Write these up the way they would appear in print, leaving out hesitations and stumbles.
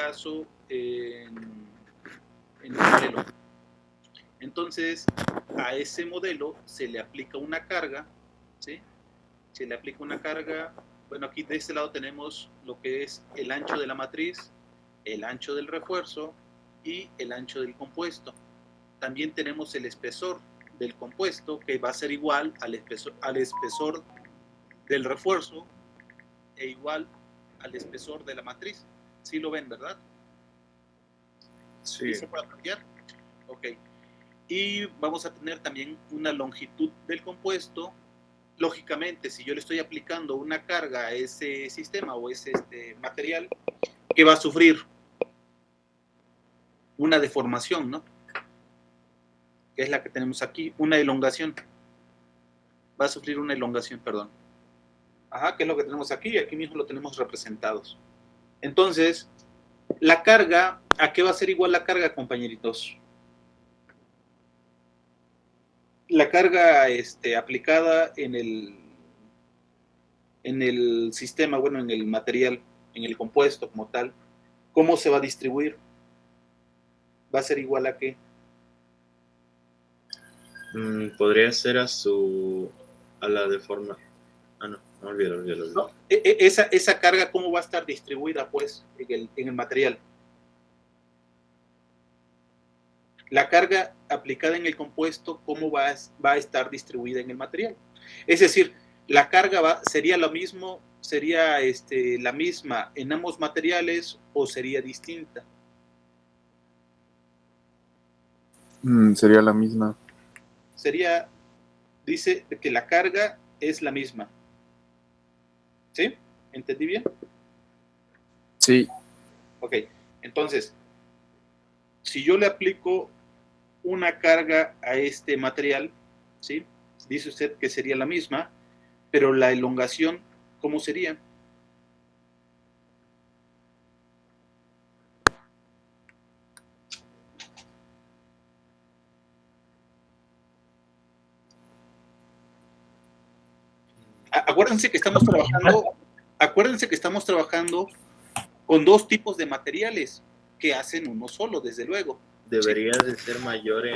caso en un modelo. Entonces, a ese modelo se le aplica una carga, ¿sí? Se le aplica una carga. Bueno, aquí de este lado tenemos lo que es el ancho de la matriz, el ancho del refuerzo y el ancho del compuesto. También tenemos el espesor del compuesto, que va a ser igual al espesor del refuerzo e igual al espesor de la matriz. ¿Sí lo ven, verdad? Sí. ¿Se puede cambiar? Ok. Y vamos a tener también una longitud del compuesto. Lógicamente, si yo le estoy aplicando una carga a ese sistema o ese material, que va a sufrir una deformación, ¿no? Que es la que tenemos aquí, una elongación. Va a sufrir una elongación, perdón. Ajá, que es lo que tenemos aquí, y aquí mismo lo tenemos representados. Entonces, la carga, ¿a qué va a ser igual la carga, compañeritos? La carga aplicada en el sistema, bueno, en el material, en el compuesto como tal, ¿cómo se va a distribuir? ¿Va a ser igual a qué? Podría ser a la deforma. Ah, no, olvídalo. No, esa carga, ¿cómo va a estar distribuida, pues, en el material? La carga aplicada en el compuesto, ¿cómo va a estar distribuida en el material? Es decir, la carga sería lo mismo, sería la misma en ambos materiales o sería distinta. Sería la misma. Dice que la carga es la misma. ¿Sí? ¿Entendí bien? Sí. Ok, entonces, si yo le aplico una carga a este material, ¿sí? Dice usted que sería la misma, pero la elongación, ¿cómo sería? Acuérdense que estamos trabajando con dos tipos de materiales que hacen uno solo, desde luego. ¿Debería de ser mayor en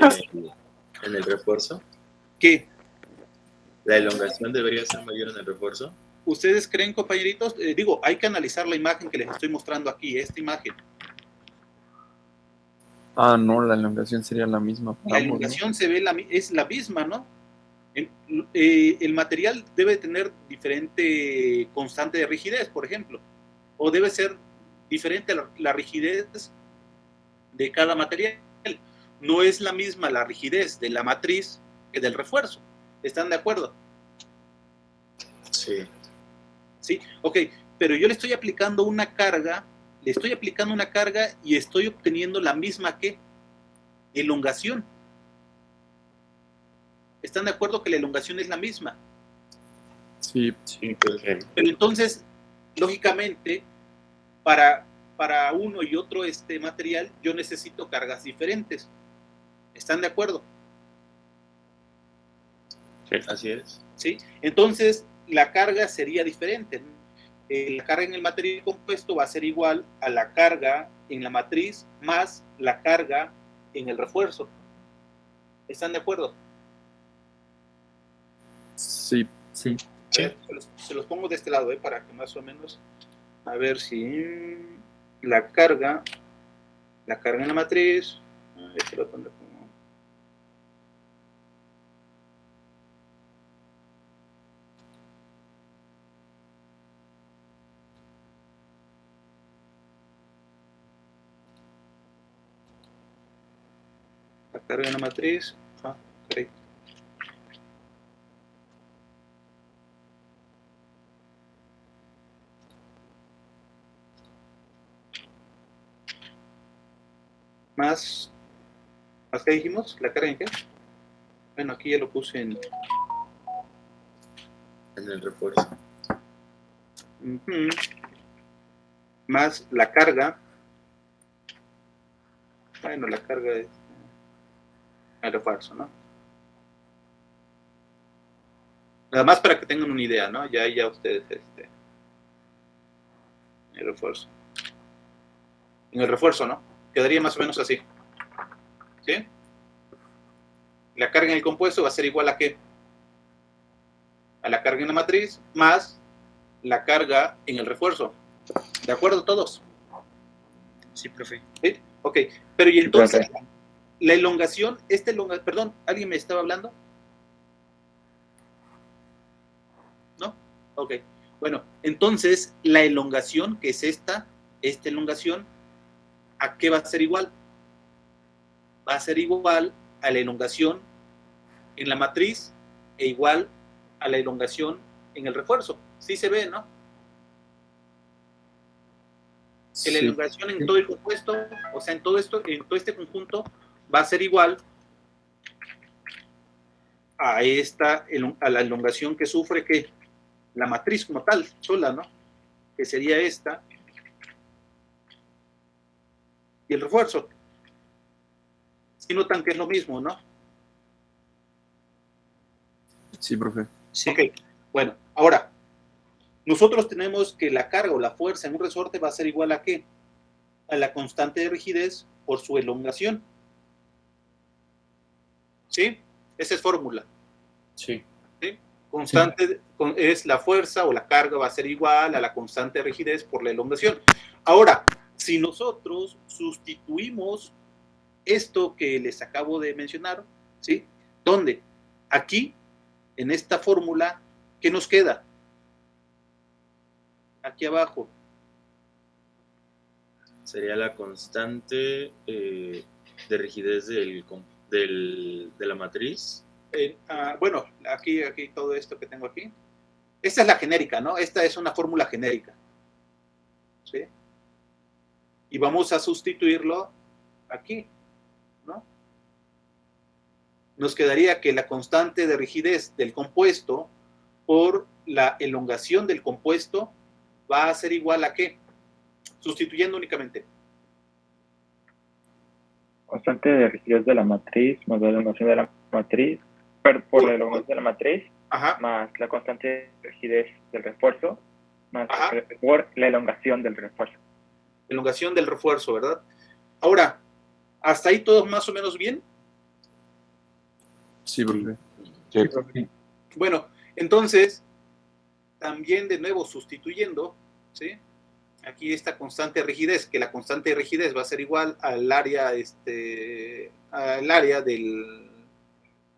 el refuerzo? ¿Qué? ¿La elongación debería ser mayor en el refuerzo? ¿Ustedes creen, compañeritos? Hay que analizar la imagen que les estoy mostrando aquí, esta imagen. No, la elongación sería la misma para La ambos, elongación ¿no? es la misma, ¿no? El material debe tener diferente constante de rigidez, por ejemplo, o debe ser diferente la rigidez de cada material. No es la misma la rigidez de la matriz que del refuerzo. ¿Están de acuerdo? Sí. Sí, ok, pero yo le estoy aplicando una carga y estoy obteniendo la misma que elongación. ¿Están de acuerdo que la elongación es la misma? Sí. Pero entonces, lógicamente, para uno y otro material, yo necesito cargas diferentes. ¿Están de acuerdo? Sí, así es. ¿Sí? Entonces, la carga sería diferente. La carga en el material compuesto va a ser igual a la carga en la matriz más la carga en el refuerzo. ¿Están de acuerdo? Sí. A ver, se los pongo de este lado, para que más o menos, a ver si la carga en la matriz, lo pondré como la carga en la matriz, correcto. Más ¿qué dijimos? ¿La carga en qué? Bueno, aquí ya lo puse en el refuerzo. Más la carga. Bueno, la carga es el refuerzo, ¿no? Nada más para que tengan una idea, ¿no? Ya ustedes el refuerzo. en el refuerzo, ¿no? Quedaría más o menos así. ¿Sí? La carga en el compuesto va a ser igual a ¿qué? A la carga en la matriz más la carga en el refuerzo. ¿De acuerdo todos? Sí, profe. ¿Sí? Ok. Pero y entonces, profe. la elongación, perdón, ¿alguien me estaba hablando? ¿No? Ok. Bueno, entonces, la elongación, que es esta elongación, ¿a qué va a ser igual? Va a ser igual a la elongación en la matriz e igual a la elongación en el refuerzo. Sí se ve, ¿no? Que la Sí. elongación en todo el compuesto, o sea, en todo este conjunto, va a ser igual a la elongación que sufre que la matriz como tal, sola, ¿no? Que sería esta y el refuerzo. Si notan que es lo mismo, ¿no? Sí, profe. Sí. Ok, bueno, ahora, nosotros tenemos que la carga o la fuerza en un resorte va a ser igual a ¿qué? A la constante de rigidez por su elongación. ¿Sí? Esa es fórmula. Sí. ¿Sí? Constante es la fuerza o la carga va a ser igual a la constante de rigidez por la elongación. Ahora, si nosotros sustituimos esto que les acabo de mencionar, ¿sí? ¿Dónde? Aquí, en esta fórmula, ¿qué nos queda? Aquí abajo. Sería la constante de rigidez de la matriz. Bueno, aquí todo esto que tengo aquí. Esta es la genérica, ¿no? Esta es una fórmula genérica. ¿Sí? Y vamos a sustituirlo aquí, ¿no? Nos quedaría que la constante de rigidez del compuesto por la elongación del compuesto va a ser igual a ¿qué? Sustituyendo únicamente. Constante de rigidez de la matriz más la elongación de la matriz, por la elongación de la matriz, Ajá. más la constante de rigidez del refuerzo, más Ajá. por la elongación del refuerzo. Elongación del refuerzo, ¿verdad? Ahora, ¿hasta ahí todo más o menos bien? Sí, profe. Sí, profe. Bueno, entonces, también de nuevo sustituyendo, ¿sí? Aquí esta constante de rigidez, que la constante de rigidez va a ser igual al área, al área del,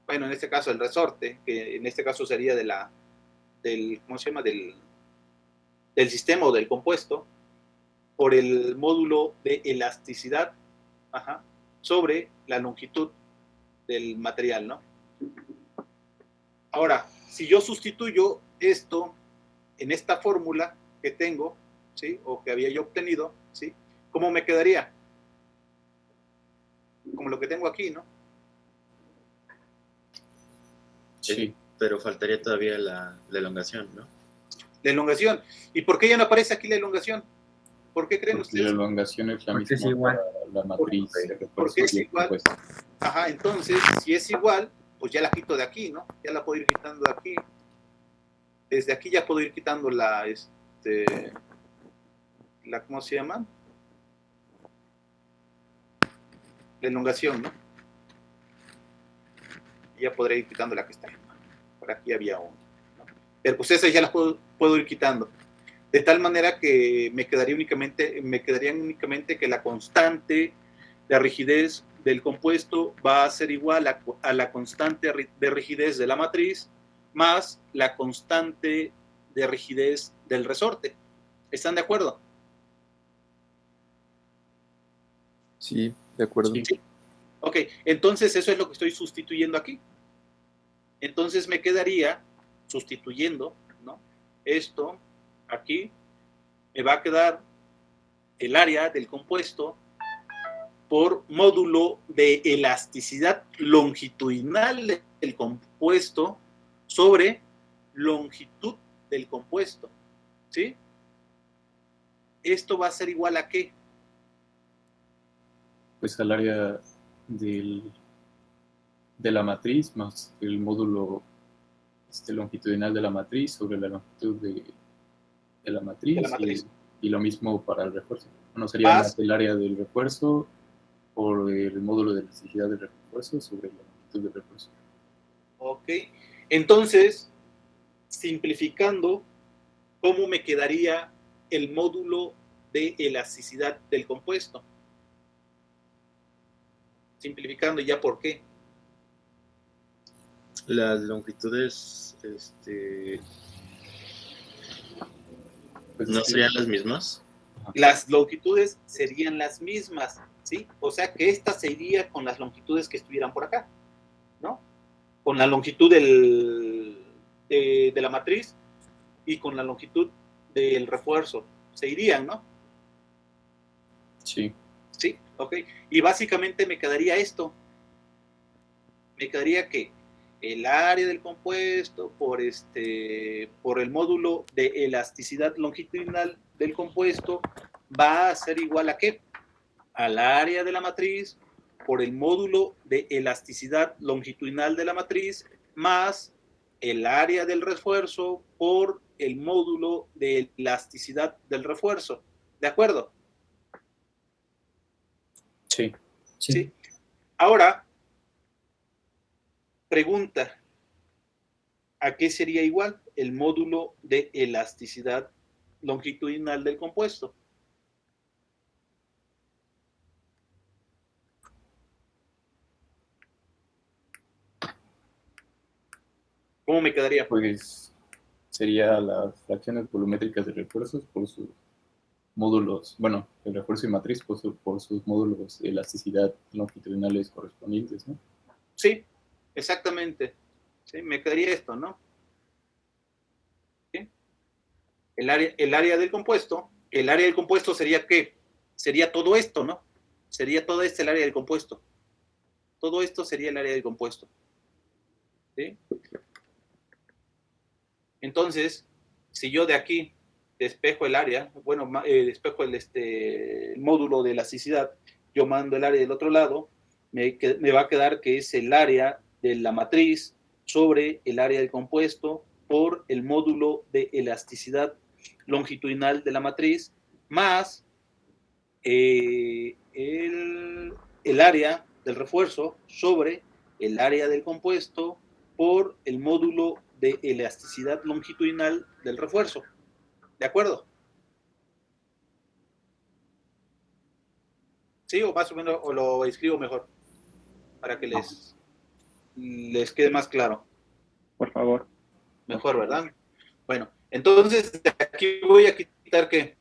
bueno, en este caso el resorte, que en este caso sería del ¿cómo se llama? Del sistema o del compuesto, por el módulo de elasticidad, ajá, sobre la longitud del material, ¿no? Ahora, si yo sustituyo esto en esta fórmula que tengo, ¿sí? O que había yo obtenido, ¿sí? ¿Cómo me quedaría? Como lo que tengo aquí, ¿no? Sí. Pero faltaría todavía la elongación, ¿no? La elongación. ¿Y por qué ya no aparece aquí la elongación? ¿Por qué creen Porque la ustedes? elongación es la Porque misma es igual. para la matriz de refuerzo Porque es y el igual. compuesto. Ajá, entonces, si es igual, pues ya la quito de aquí, ¿no? Ya la puedo ir quitando de aquí. Desde aquí ya puedo ir quitando ¿cómo se llama? La elongación, ¿no? Y ya podré ir quitando la que está ahí. Por aquí había uno, ¿no? Pero pues esas ya las puedo ir quitando. De tal manera que me quedaría únicamente que la constante de rigidez del compuesto va a ser igual a la constante de rigidez de la matriz más la constante de rigidez del resorte. ¿Están de acuerdo? Sí, de acuerdo. Sí. Ok, entonces eso es lo que estoy sustituyendo aquí. Entonces me quedaría sustituyendo, ¿no? Esto aquí, me va a quedar el área del compuesto por módulo de elasticidad longitudinal del compuesto sobre longitud del compuesto, ¿sí? Esto va a ser igual a ¿qué? Pues al área de la matriz más el módulo longitudinal de la matriz sobre la longitud de la matriz, De la matriz. Y lo mismo para el refuerzo. Bueno, sería Más, más el área del refuerzo por el módulo de elasticidad del refuerzo sobre la longitud del refuerzo. ok. Entonces, simplificando, ¿cómo me quedaría el módulo de elasticidad del compuesto? Simplificando, ¿ya por qué? Las longitudes Pues no sí, serían las mismas. Las longitudes serían las mismas, ¿sí? O sea que esta se iría con las longitudes que estuvieran por acá, ¿no? Con la longitud de la matriz y con la longitud del refuerzo. Se irían, ¿no? sí, Sí, ok. Y básicamente me quedaría esto. Me quedaría que el área del compuesto por el módulo de elasticidad longitudinal del compuesto va a ser igual a ¿qué? Al área de la matriz por el módulo de elasticidad longitudinal de la matriz más el área del refuerzo por el módulo de elasticidad del refuerzo. ¿De acuerdo? sí. Sí. Ahora, pregunta, ¿a qué sería igual el módulo de elasticidad longitudinal del compuesto? ¿Cómo me quedaría? Pues sería las fracciones volumétricas de refuerzos por sus módulos, bueno, el refuerzo y matriz por sus módulos de elasticidad longitudinales correspondientes, ¿no? Sí, exactamente. Sí, me quedaría esto, ¿no? ¿Sí? El área del compuesto sería ¿qué? Sería todo esto, ¿no? Sería todo este el área del compuesto. Todo esto sería el área del compuesto. ¿Sí? Entonces, si yo de aquí despejo el área, bueno, despejo el módulo de elasticidad, yo mando el área del otro lado, me va a quedar que es el área de la matriz sobre el área del compuesto por el módulo de elasticidad longitudinal de la matriz más el área del refuerzo sobre el área del compuesto por el módulo de elasticidad longitudinal del refuerzo. ¿De acuerdo? ¿Sí? O más o menos, o lo escribo mejor para que les quede más claro. Por favor. Mejor, ¿verdad? Bueno, entonces de aquí voy a quitar ¿qué?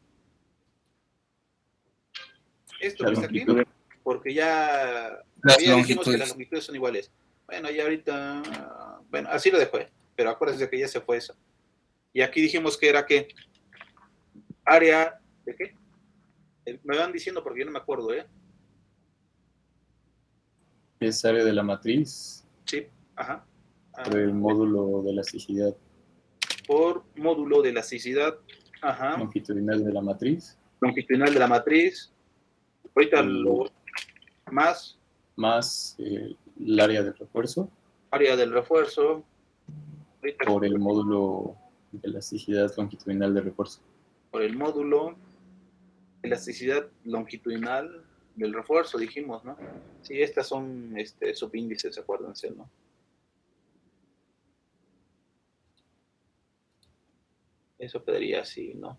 Esto La que está aquí, longitud. porque ya dijimos que las longitudes son iguales. Bueno, ya ahorita, bueno, así lo dejo, pero acuérdense que ya se fue eso. Y aquí dijimos que era ¿qué? Área de ¿qué? Me van diciendo porque yo no me acuerdo, ¿eh? Es área de la matriz Sí, ajá. por el módulo de elasticidad Por módulo de elasticidad, ajá, longitudinal de la matriz, longitudinal de la matriz. Ahorita El- lo más más el área de refuerzo área del refuerzo. Ahorita por el módulo de elasticidad longitudinal de refuerzo. por el módulo elasticidad longitudinal del refuerzo, dijimos, ¿no? Sí, estas son subíndices, acuérdense, ¿no? Eso quedaría así, ¿no?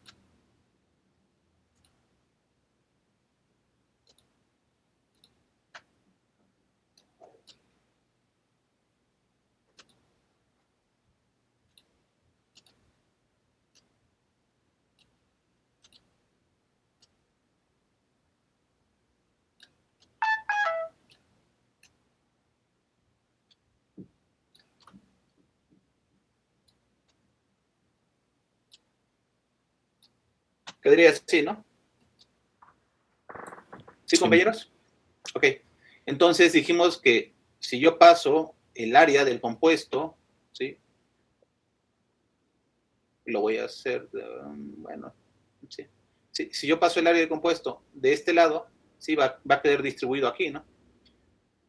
Quedaría así, ¿no? ¿Sí, compañeros? Ok. Entonces dijimos que si yo paso el área del compuesto, ¿sí? Lo voy a hacer, bueno, sí. Si yo paso el área del compuesto de este lado, sí, va a quedar distribuido aquí, ¿no?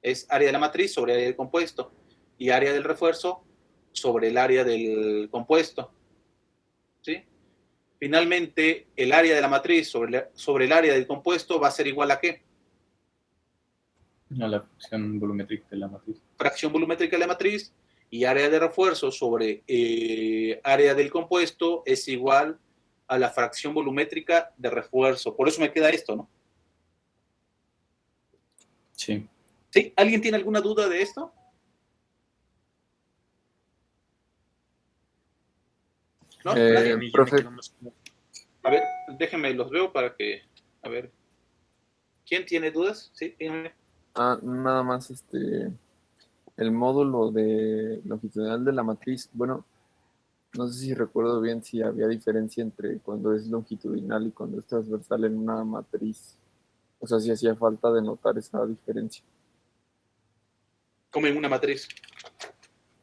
Es área de la matriz sobre área del compuesto y área del refuerzo sobre el área del compuesto, ¿sí? finalmente el área de la matriz sobre el área del compuesto va a ser igual a ¿qué? A la fracción volumétrica de la matriz. Fracción volumétrica de la matriz, y área de refuerzo sobre área del compuesto es igual a la fracción volumétrica de refuerzo. Por eso me queda esto, ¿no? Sí. ¿Sí? ¿Alguien tiene alguna duda de esto? ¿No? ¿Nadie? A mí ya me profe. quedó más claro. A ver, déjenme, los veo para que... A ver. ¿Quién tiene dudas? Sí, díganme. Nada más el módulo de longitudinal de la matriz. Bueno, no sé si recuerdo bien si había diferencia entre cuando es longitudinal y cuando es transversal en una matriz. O sea, si hacía falta denotar esa diferencia. Como en una matriz.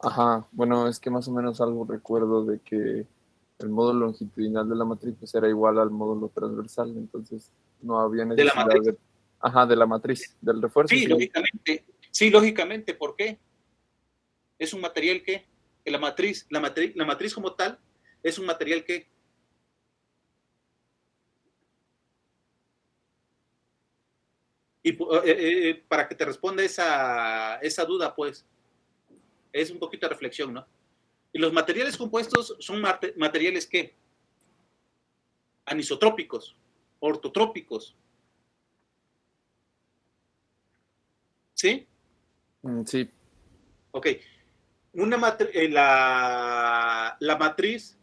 Ajá, bueno, es que más o menos algo recuerdo de que el módulo longitudinal de la matriz pues era igual al módulo transversal, entonces no había ¿De la necesidad matriz? de... Ajá, de la matriz, del refuerzo. Sí, Sí. lógicamente. Sí, lógicamente. ¿Por qué? Es un material que la matriz como tal es un material que y para que te responda esa duda, pues es un poquito de reflexión, ¿no? Y los materiales compuestos son materiales que anisotrópicos, ortotrópicos, ¿sí? Sí, Ok. La matriz,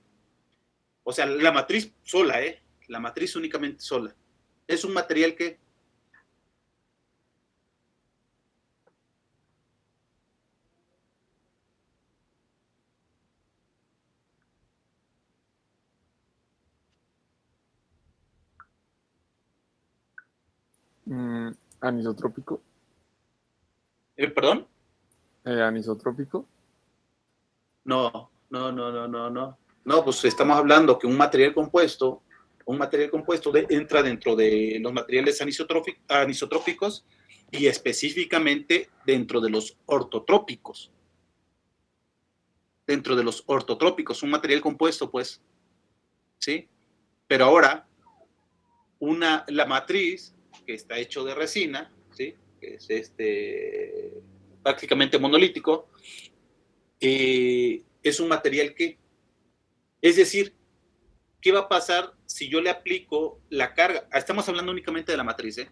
o sea, la matriz sola, la matriz únicamente sola, es un material que anisotrópico. ¿Perdón? Anisotrópico. No, no, no, no, no, no. No, pues estamos hablando que un material compuesto entra dentro de los materiales anisotrópicos y específicamente dentro de los ortotrópicos. Dentro de los ortotrópicos, un material compuesto, pues, ¿sí? Pero ahora, la matriz, que está hecho de resina, ¿sí? Que es prácticamente monolítico, es un material que, es decir, ¿qué va a pasar si yo le aplico la carga? Estamos hablando únicamente de la matriz, ¿eh?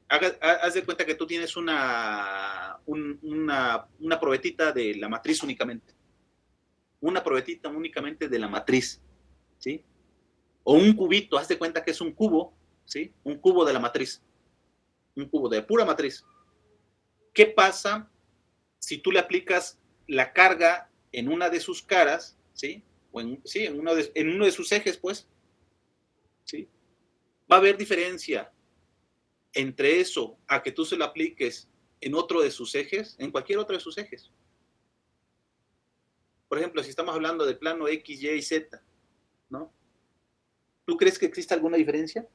Haz de cuenta que tú tienes una probetita de la matriz únicamente. Una probetita únicamente de la matriz, ¿sí? O un cubito, haz de cuenta que es un cubo, ¿sí? Un cubo de la matriz. Un cubo de pura matriz. ¿Qué pasa si tú le aplicas la carga en una de sus caras, ¿sí? O en uno de sus ejes, pues, ¿sí? Va a haber diferencia entre eso a que tú se lo apliques en otro de sus ejes, en cualquier otro de sus ejes. Por ejemplo, si estamos hablando de plano X, Y y Z, ¿no? ¿Tú crees que existe alguna diferencia?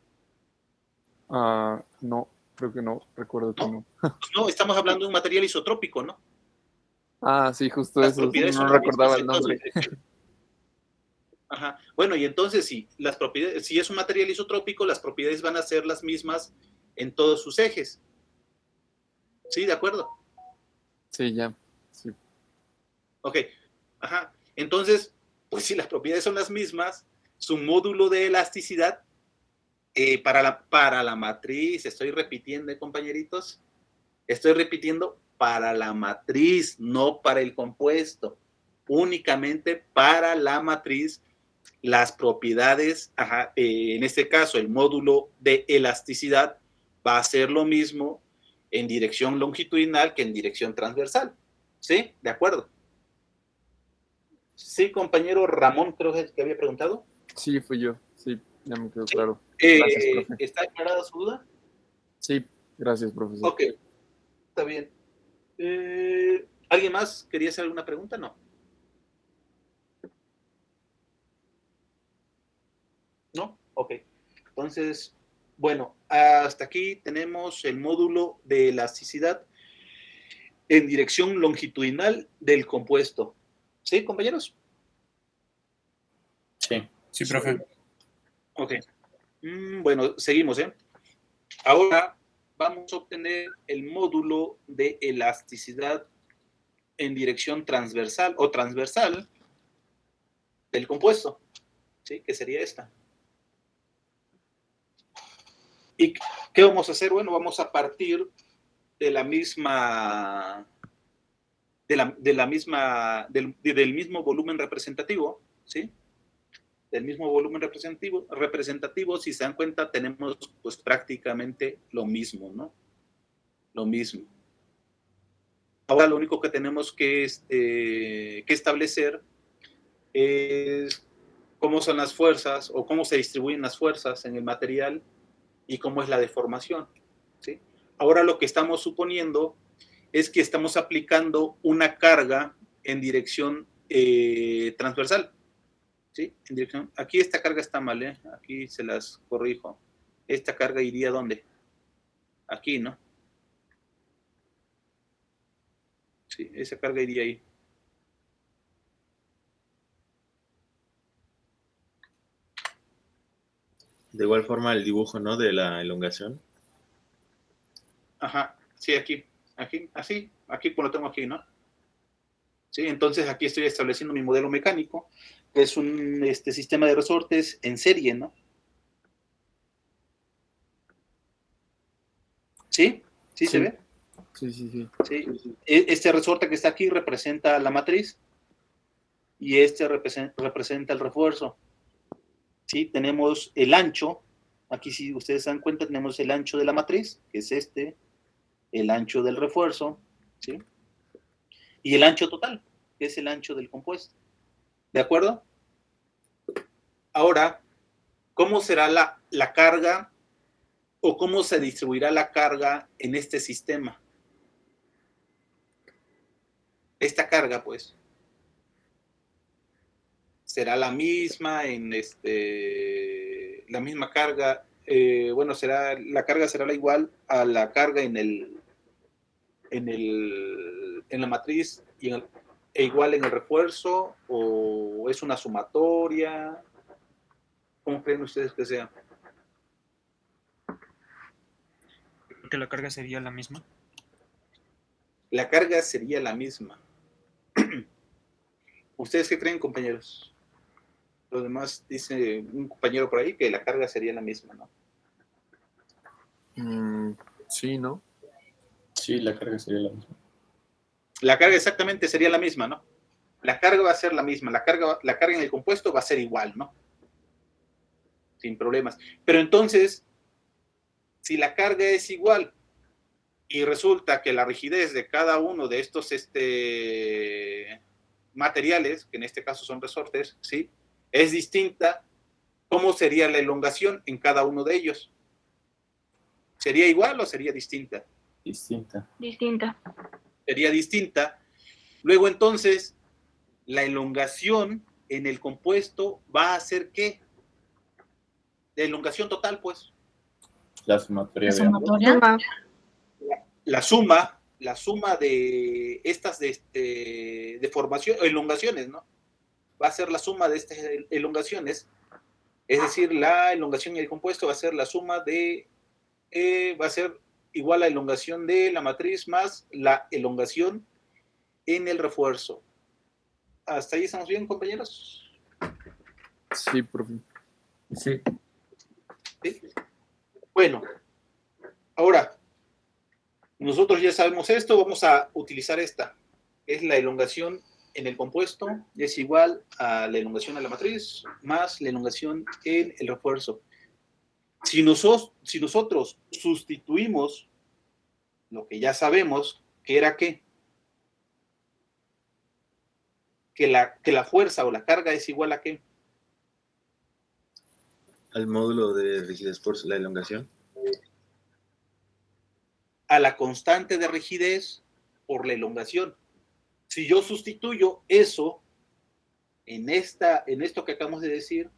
No, creo que no, recuerdo que ¿No? no. Pues no, estamos hablando de un material isotrópico, ¿no? Sí, justo Las eso, propiedades no son las recordaba mismas el en todas sus nombre. direcciones. Ajá. Bueno, y entonces si es un material isotrópico, las propiedades van a ser las mismas en todos sus ejes. ¿Sí? ¿De acuerdo? Sí, ya. Sí. Ok. Ajá. Entonces, pues si las propiedades son las mismas, su módulo de elasticidad para la matriz, estoy repitiendo, compañeritos, estoy repitiendo para la matriz, no para el compuesto, únicamente para la matriz, las propiedades, en este caso el módulo de elasticidad va a ser lo mismo en dirección longitudinal que en dirección transversal, ¿sí? ¿De acuerdo? Sí, compañero Ramón, creo que había preguntado. Sí, fui yo. Sí, ya me quedó Sí. claro. Gracias, profe. ¿Está aclarada su duda? Sí, gracias, profesor. Ok, está bien. ¿Alguien más quería hacer alguna pregunta? No. ¿No? Ok. Entonces, bueno, hasta aquí tenemos el módulo de elasticidad en dirección longitudinal del compuesto. ¿Sí, compañeros? Sí. Sí, profe. Ok. Bueno, seguimos, ¿eh? Ahora vamos a obtener el módulo de elasticidad en dirección transversal o transversal del compuesto, ¿sí? Que sería esta. ¿Y qué vamos a hacer? Bueno, vamos a partir de la misma, del mismo volumen representativo, ¿sí? Del mismo volumen representativo, si se dan cuenta, tenemos pues prácticamente lo mismo, ¿no? Lo mismo. Ahora lo único que tenemos que establecer es cómo son las fuerzas o cómo se distribuyen las fuerzas en el material y cómo es la deformación, ¿sí? Ahora lo que estamos suponiendo es que estamos aplicando una carga en dirección transversal, ¿sí? En dirección, aquí esta carga está mal, ¿eh? Aquí se las corrijo. Esta carga iría ¿dónde? Aquí, ¿no? Sí, esa carga iría ahí. De igual forma el dibujo, ¿no? De la elongación. Ajá, sí, aquí, así, aquí pues lo tengo aquí, ¿no? Sí, entonces aquí estoy estableciendo mi modelo mecánico, que es un sistema de resortes en serie, ¿no? ¿Sí? ¿Sí se Sí. ve? Sí, sí, sí. Sí. Este resorte que está aquí representa la matriz y este representa el refuerzo. ¿Sí? Tenemos el ancho, aquí si ustedes se dan cuenta tenemos el ancho de la matriz, que es este, el ancho del refuerzo, ¿sí? Y el ancho total, que es el ancho del compuesto. ¿De acuerdo? Ahora, ¿cómo será la carga o cómo se distribuirá la carga en este sistema? Esta carga, pues, será la misma en la misma carga, bueno, la carga será la igual a la carga en la matriz e igual en el refuerzo, o es una sumatoria. ¿Cómo creen ustedes que sea? Que la carga sería la misma. La carga sería la misma. ¿Ustedes qué creen, compañeros? Los demás, dice un compañero por ahí que la carga sería la misma, ¿no? Sí, ¿no? Sí, la carga sería la misma. La carga exactamente sería la misma, ¿no? La carga va a ser la misma, la carga en el compuesto va a ser igual, ¿no? Sin problemas. Pero entonces, si la carga es igual y resulta que la rigidez de cada uno de estos materiales, que en este caso son resortes, ¿sí? Es distinta, ¿cómo sería la elongación en cada uno de ellos? ¿Sería igual o sería distinta? Distinta. Distinta. Sería distinta. Luego entonces, la elongación en el compuesto va a ser ¿qué? De elongación total, pues. La sumatoria La de ambos. sumatoria. La suma de estas deformación, elongaciones, ¿no? Va a ser la suma de estas elongaciones, es decir, la elongación en el compuesto va a ser la suma va a ser igual a la elongación de la matriz más la elongación en el refuerzo. ¿Hasta ahí estamos bien, compañeros? Sí, profe. Sí. ¿Sí? Bueno, ahora, nosotros ya sabemos esto, vamos a utilizar esta, que es la elongación en el compuesto, es igual a la elongación a la matriz más la elongación en el refuerzo. Si nosotros sustituimos lo que ya sabemos, que era ¿qué? Que la fuerza o la carga es igual a ¿qué? Al módulo de rigidez por la elongación. A la constante de rigidez por la elongación. Si yo sustituyo eso en esto que acabamos de decir,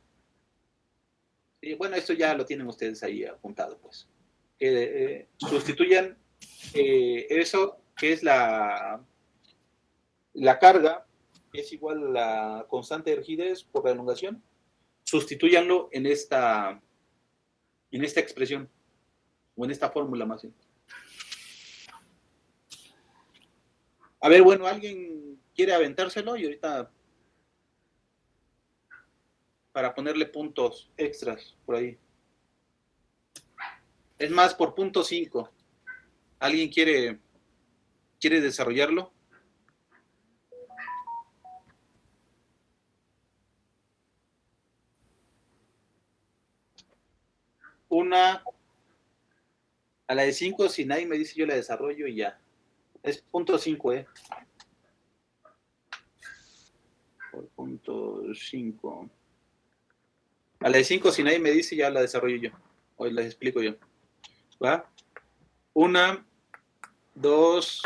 bueno, esto ya lo tienen ustedes ahí apuntado, pues. Sustituyan eso, que es la carga, es igual a la constante de rigidez por la elongación. Sustitúyanlo en esta expresión, o en esta fórmula más bien. A ver, bueno, ¿alguien quiere aventárselo? Y ahorita, para ponerle puntos extras por ahí. Es más, por punto 5. ¿Alguien quiere desarrollarlo? A la de 5, si nadie me dice, yo la desarrollo y ya. Es punto 5, Por punto 5. A la de 5, si nadie me dice, ya la desarrollo yo. Hoy las explico yo. ¿Va? 1, 2,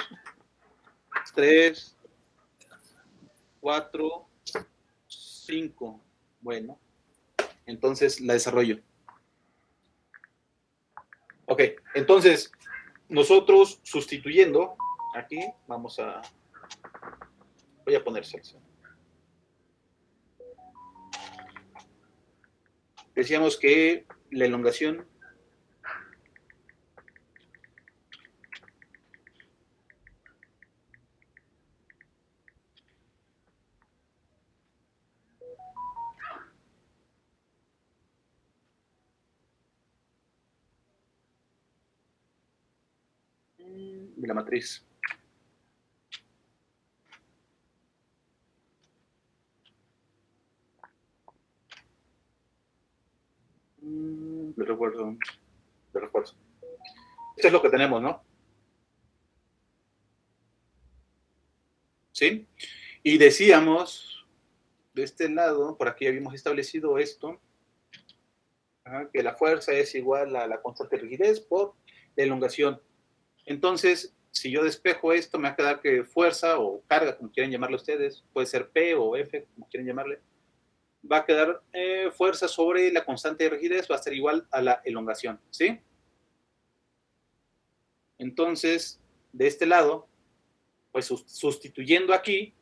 3, 4, 5. Bueno, entonces la desarrollo. Ok, entonces nosotros sustituyendo, aquí voy a poner sexo. Decíamos que la elongación de la matriz. De recuerdo. Esto es lo que tenemos, ¿no? ¿Sí? Y decíamos, de este lado, por aquí habíamos establecido esto, que la fuerza es igual a la constante de rigidez por la elongación. Entonces, si yo despejo esto, me va a quedar que fuerza o carga, como quieran llamarle ustedes, puede ser P o F, como quieran llamarle, va a quedar fuerza sobre la constante de rigidez, va a ser igual a la elongación, ¿sí? Entonces, de este lado, pues sustituyendo aquí,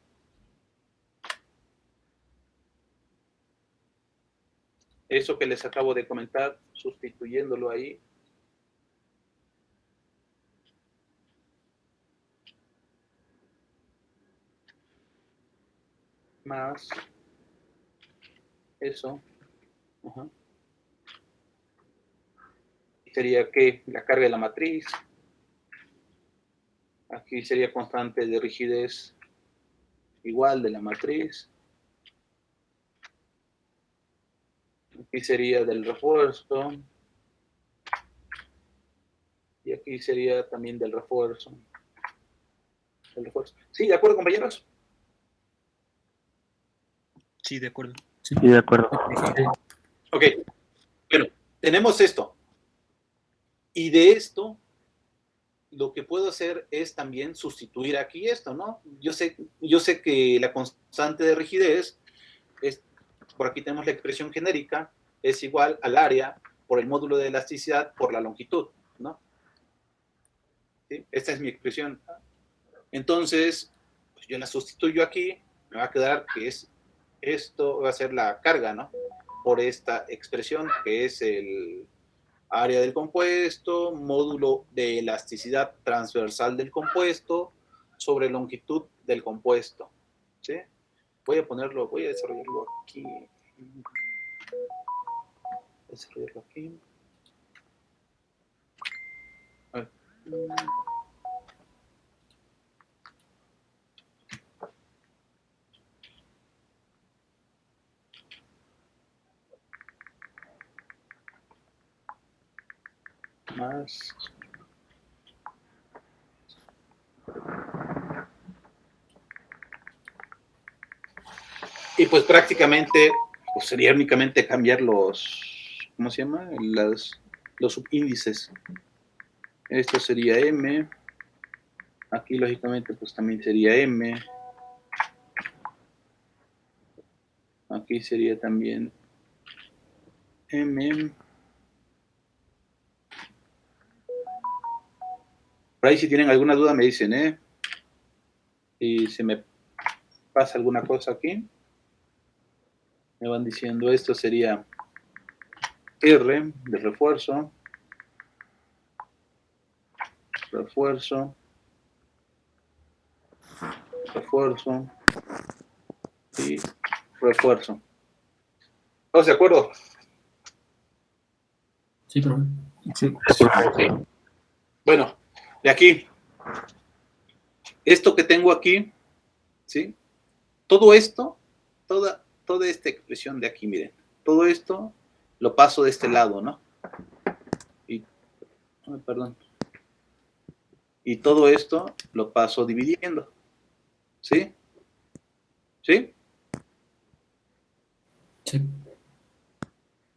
eso que les acabo de comentar, sustituyéndolo ahí, más eso, sería que la carga de la matriz, aquí sería constante de rigidez igual de la matriz, aquí sería del refuerzo, y aquí sería también del refuerzo. ¿Sí, de acuerdo, compañeros? Sí, de acuerdo. Sí, de acuerdo. Ok, bueno, tenemos esto. Y de esto, lo que puedo hacer es también sustituir aquí esto, ¿no? Yo sé que la constante de rigidez, por aquí tenemos la expresión genérica, es igual al área por el módulo de elasticidad por la longitud, ¿no? ¿Sí? Esta es mi expresión. Entonces, pues yo la sustituyo aquí, me va a quedar que esto va a ser la carga, ¿no? Por esta expresión que es el área del compuesto, módulo de elasticidad transversal del compuesto sobre longitud del compuesto, ¿sí? Voy a desarrollarlo aquí. A ver. Más. Y pues prácticamente pues sería únicamente cambiar ¿cómo se llama? Los subíndices. Esto sería M. Aquí lógicamente pues también sería M. Aquí sería también M. Por ahí si tienen alguna duda me dicen, ¿eh? Si se me pasa alguna cosa aquí, Me van diciendo, esto sería R de refuerzo, refuerzo, refuerzo y refuerzo. ¿Estamos de acuerdo? Sí, profe. Sí. Ok. Bueno, de aquí, esto que tengo aquí, ¿sí? Todo esto, toda esta expresión de aquí, miren, todo esto lo paso de este lado, ¿no? Perdón. Y todo esto lo paso dividiendo, ¿sí? ¿Sí? Sí.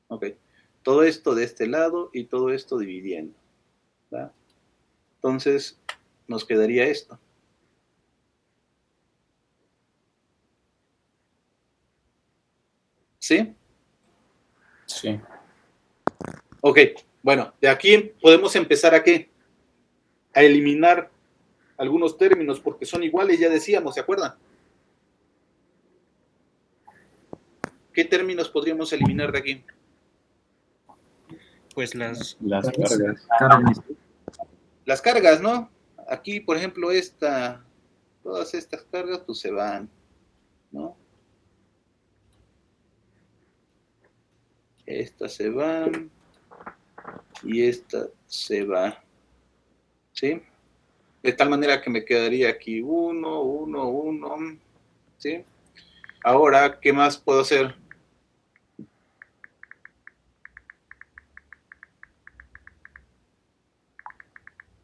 Ok. Todo esto de este lado y todo esto dividiendo, ¿verdad? Entonces, nos quedaría esto. ¿Sí? Sí. Ok, bueno, de aquí podemos empezar a ¿qué? A eliminar algunos términos porque son iguales, ya decíamos, ¿se acuerdan? ¿Qué términos podríamos eliminar de aquí? Pues las Las cargas. Cargas. Las cargas, ¿no? Aquí, por ejemplo, todas estas cargas pues se van, ¿no? Esta se va y esta se va, ¿sí? De tal manera que me quedaría aquí 1, 1, 1, ¿sí? Ahora, ¿qué más puedo hacer?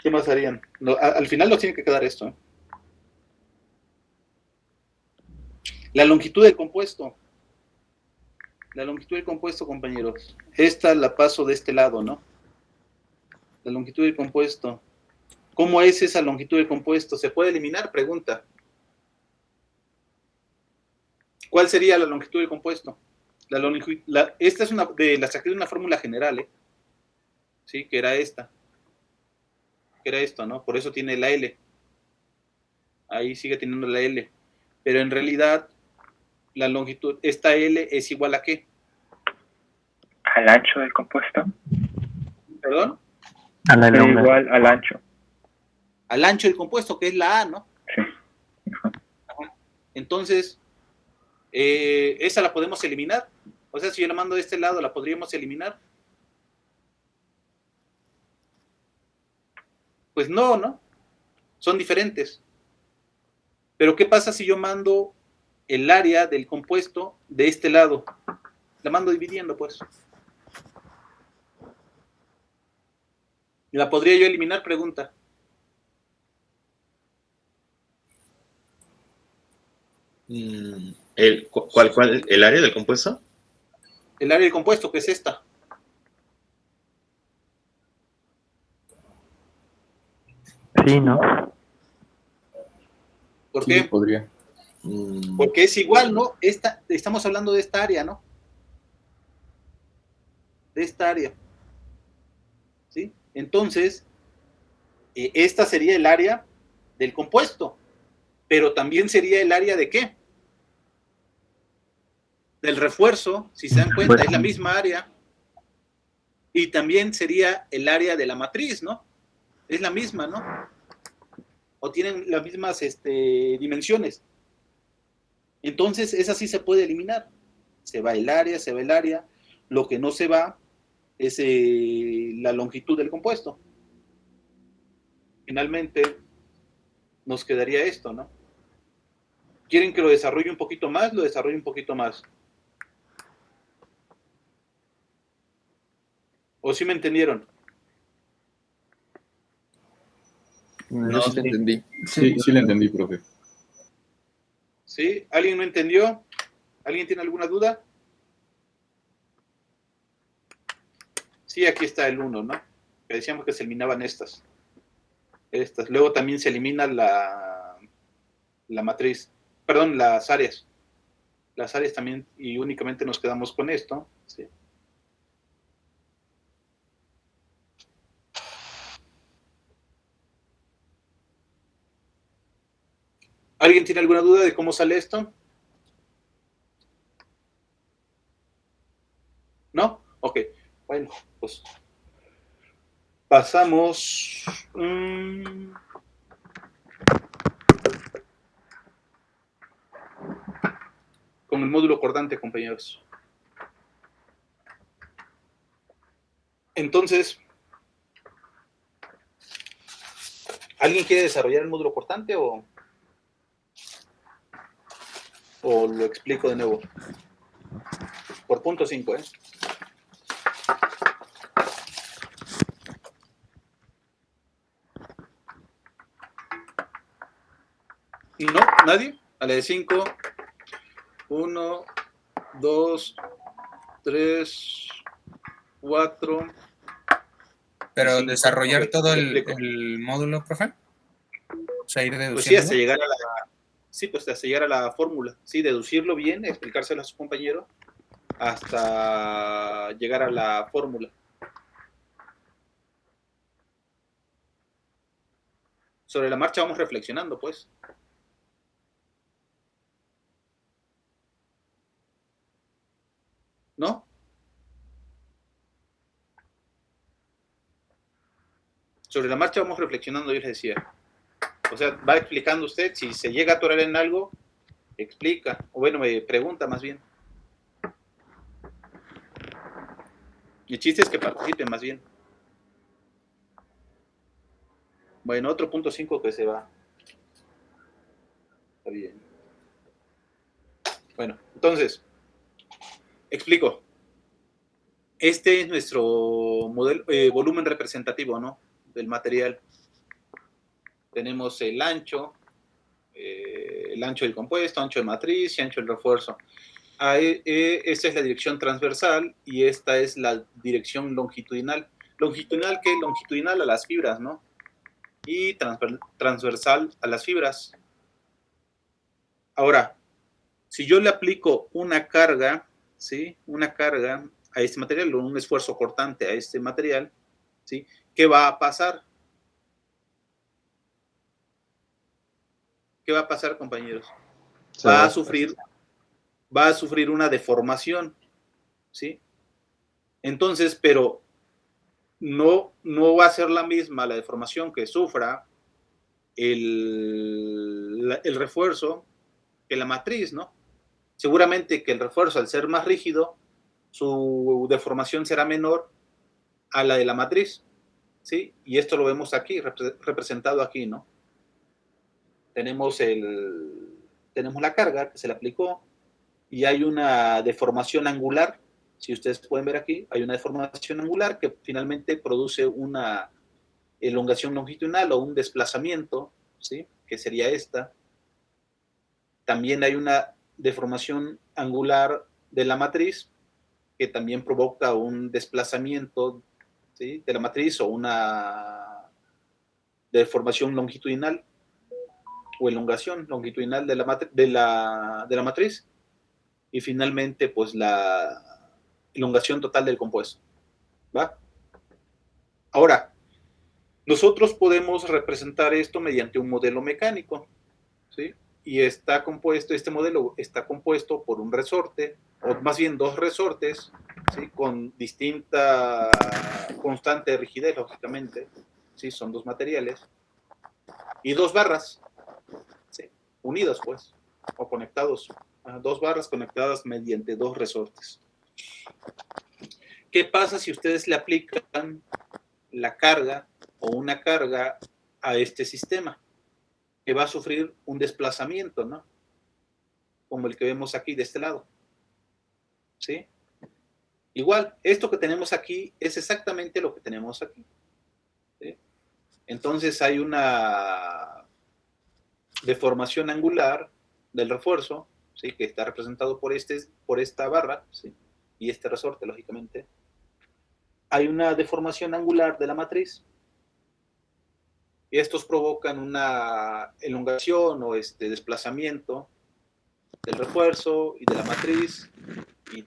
¿Qué más harían? No, al final nos tiene que quedar esto, ¿eh? La longitud del compuesto. La longitud del compuesto, compañeros. Esta la paso de este lado, ¿no? La longitud del compuesto. ¿Cómo es esa longitud del compuesto? ¿Se puede eliminar? Pregunta. ¿Cuál sería la longitud del compuesto? Esta es la saqué de una fórmula general, ¿eh? Sí, que era esta. Que era esto, ¿no? Por eso tiene la L. Ahí sigue teniendo la L. Pero en realidad, la longitud, esta L es igual a ¿qué? Al ancho del compuesto. ¿Perdón? A la longa. Igual al ancho. Al ancho del compuesto, que es la A, ¿no? Sí. Ajá. Entonces, esa la podemos eliminar. O sea, si yo la mando de este lado, ¿la podríamos eliminar? Pues no, ¿no? Son diferentes. Pero ¿qué pasa si yo mando el área del compuesto de este lado? La mando dividiendo, pues. ¿La podría yo eliminar? Pregunta. ¿Cuál? ¿El área del compuesto? El área del compuesto, que es esta. Sí, ¿no? ¿Por Sí, qué? podría. Porque es igual, ¿no? Estamos hablando de esta área, ¿no? De esta área. ¿Sí? Entonces, esta sería el área del compuesto, pero también sería el área de ¿qué? Del refuerzo, si se dan cuenta, es la misma área. Y también sería el área de la matriz, ¿no? Es la misma, ¿no? O tienen las mismas dimensiones. Entonces, esa sí se puede eliminar. Se va el área, se va el área. Lo que no se va es la longitud del compuesto. Finalmente, nos quedaría esto, ¿no? ¿Quieren que lo desarrolle un poquito más? Lo desarrolle un poquito más. ¿O sí me entendieron? No, sí te entendí. Sí, sí le entendí, profe. ¿Sí? ¿Alguien no entendió? ¿Alguien tiene alguna duda? Sí, aquí está el 1, ¿no? Que decíamos que se eliminaban estas. Luego también se elimina la matriz. Perdón, las áreas. Las áreas también, y únicamente nos quedamos con esto. ¿Sí? ¿Alguien tiene alguna duda de cómo sale esto? pues pasamos. Con el módulo cordante, compañeros. Entonces, ¿alguien quiere desarrollar el módulo cortante o lo explico de nuevo? Por punto 5, ¿eh? ¿No? ¿Nadie? A la de 5. 1, 2, 3, 4. Pero Sí, desarrollar ok, todo le explico. el módulo, profe. O sea, ir Pues sí, deduciendo. hasta llegar a la, sí, pues hasta llegar a la fórmula. Sí, deducirlo bien, explicárselo a su compañero hasta llegar a la fórmula. Sobre la marcha vamos reflexionando, pues. ¿No? Sobre la marcha vamos reflexionando, yo les decía. O sea, va explicando usted, si se llega a atorar en algo, explica, o bueno, me pregunta más bien. El chiste es que participen más bien. Bueno, otro punto 5 que se va. Está bien. Bueno, entonces, explico. Este es nuestro modelo, volumen representativo, ¿no? Del material. Tenemos el ancho del compuesto, ancho de matriz y ancho del refuerzo. Esta es la dirección transversal y esta es la dirección longitudinal. ¿Longitudinal qué? Longitudinal a las fibras, ¿no? Y transversal a las fibras. Ahora, si yo le aplico una carga, ¿sí? Una carga a este material, un esfuerzo cortante a este material, ¿sí? ¿Qué va a pasar? ¿Qué va a pasar, compañeros? Va a sufrir una deformación, ¿sí? Entonces, pero no va a ser la misma la deformación que sufra el refuerzo que la matriz, ¿no? Seguramente que el refuerzo, al ser más rígido, su deformación será menor a la de la matriz, ¿sí? Y esto lo vemos aquí, representado aquí, ¿no? Tenemos la carga que se le aplicó y hay una deformación angular. Si ustedes pueden ver aquí, hay una deformación angular que finalmente produce una elongación longitudinal o un desplazamiento, ¿sí? Que sería esta. También hay una deformación angular de la matriz que también provoca un desplazamiento, ¿sí? De la matriz o una deformación longitudinal o elongación longitudinal de la matriz. Y finalmente, pues la elongación total del compuesto. ¿Va? Ahora, nosotros podemos representar esto mediante un modelo mecánico, ¿sí? Y este modelo está compuesto por un resorte, o más bien dos resortes, ¿sí? Con distinta constante de rigidez, lógicamente, ¿sí? Son dos materiales, y dos barras, ¿sí? Unidas, pues, o conectados, dos barras conectadas mediante dos resortes. ¿Qué pasa si ustedes le aplican la carga o una carga a este sistema? Que va a sufrir un desplazamiento, ¿no? Como el que vemos aquí de este lado. ¿Sí? Igual, esto que tenemos aquí es exactamente lo que tenemos aquí. ¿Sí? Entonces hay una deformación angular del refuerzo, ¿sí? Que está representado por esta barra, ¿sí? Y este resorte, lógicamente. Hay una deformación angular de la matriz. Y estos provocan una elongación o desplazamiento del refuerzo y de la matriz y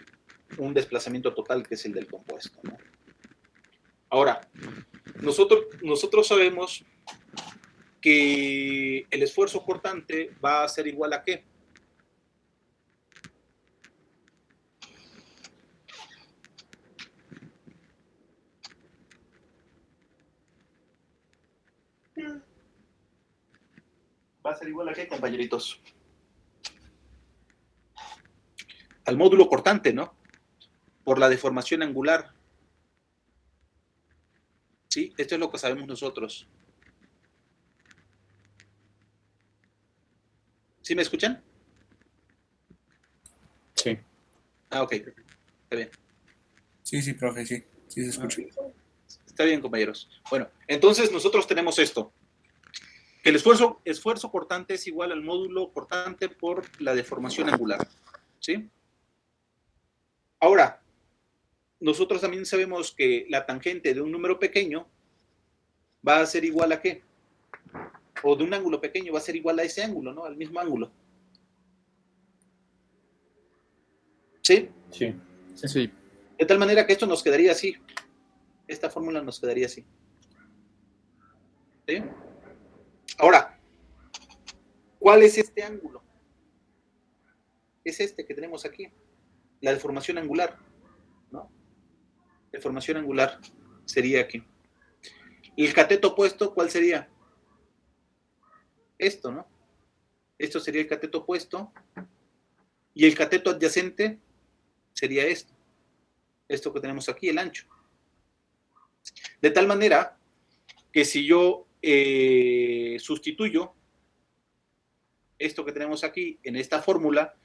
un desplazamiento total que es el del compuesto, ¿no? Ahora, nosotros sabemos que el esfuerzo cortante va a ser igual a ¿qué? a ser igual a qué, compañeritos? Al módulo cortante, ¿no? Por la deformación angular. ¿Sí? Esto es lo que sabemos nosotros. ¿Sí me escuchan? Sí. Ah, ok. Está bien. Sí, profe, sí. Sí se escucha. Está bien, compañeros. Bueno, entonces nosotros tenemos esto. Que el esfuerzo cortante es igual al módulo cortante por la deformación angular. ¿Sí? Ahora, nosotros también sabemos que la tangente de un número pequeño va a ser igual a ¿qué? O de un ángulo pequeño va a ser igual a ese ángulo, ¿no? Al mismo ángulo. ¿Sí? Sí. Sí. De tal manera que esto nos quedaría así. Esta fórmula nos quedaría así. ¿Sí? Ahora, ¿cuál es este ángulo? Es este que tenemos aquí. La deformación angular, ¿no? Deformación angular sería aquí. ¿Y el cateto opuesto cuál sería? Esto, ¿no? Esto sería el cateto opuesto. Y el cateto adyacente sería esto. Esto que tenemos aquí, el ancho. De tal manera que si yo sustituyo esto que tenemos aquí en esta fórmula,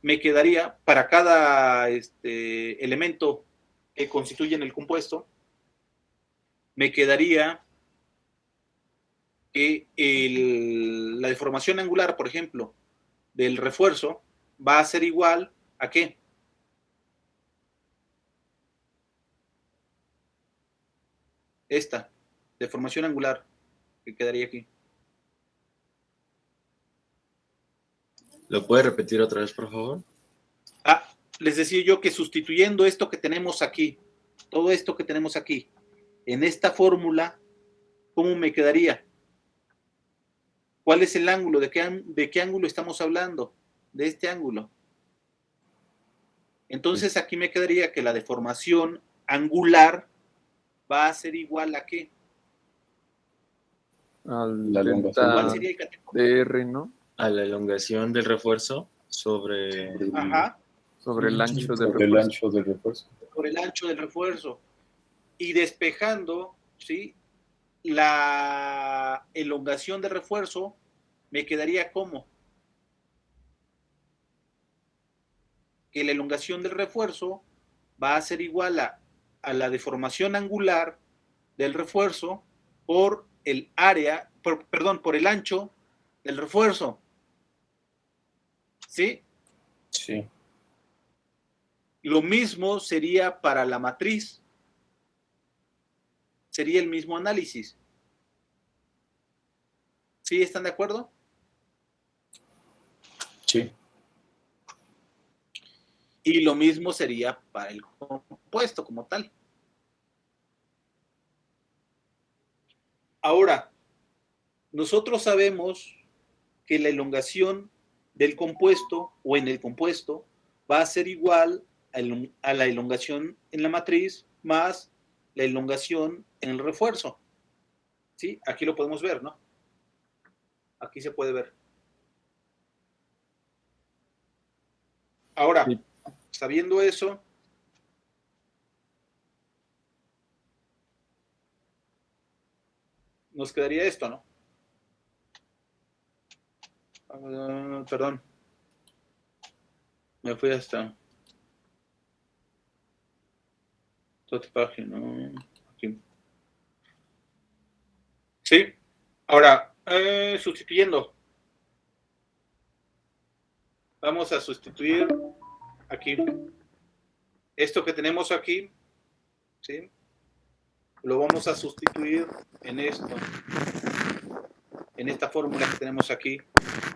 me quedaría para cada elemento que constituyen el compuesto, me quedaría que la deformación angular, por ejemplo, del refuerzo va a ser igual a ¿qué? Esta deformación angular que quedaría aquí. ¿Lo puede repetir otra vez, por favor? Ah, les decía yo que sustituyendo esto que tenemos aquí, todo esto que tenemos aquí, en esta fórmula, ¿cómo me quedaría? ¿Cuál es el ángulo? ¿De qué ángulo estamos hablando? De este ángulo. Entonces aquí me quedaría que la deformación angular va a ser igual a ¿qué? Al La elongación. ¿Cuál delta sería el cateto? de R, ¿no? A la elongación del refuerzo sobre... Ajá, Sobre el ancho del Sobre el refuerzo. ancho del refuerzo. por el ancho del refuerzo. Y despejando, ¿sí? La elongación del refuerzo me quedaría como que la elongación del refuerzo va a ser igual a la deformación angular del refuerzo por el área, por el ancho del refuerzo. ¿Sí? Sí. Lo mismo sería para la matriz. Sería el mismo análisis. ¿Sí? ¿Están de acuerdo? Sí. Y lo mismo sería para el compuesto como tal. Ahora, nosotros sabemos que la elongación del compuesto o en el compuesto va a ser igual a la elongación en la matriz más la elongación en el refuerzo. ¿Sí? Aquí lo podemos ver, ¿no? Aquí se puede ver. Ahora, Sí. sabiendo eso, nos quedaría esto, ¿no? Perdón. Me fui hasta otra página. Aquí. Sí. Ahora, sustituyendo. Vamos a sustituir aquí. Esto que tenemos aquí, ¿sí? Lo vamos a sustituir en esto. En esta fórmula que tenemos aquí.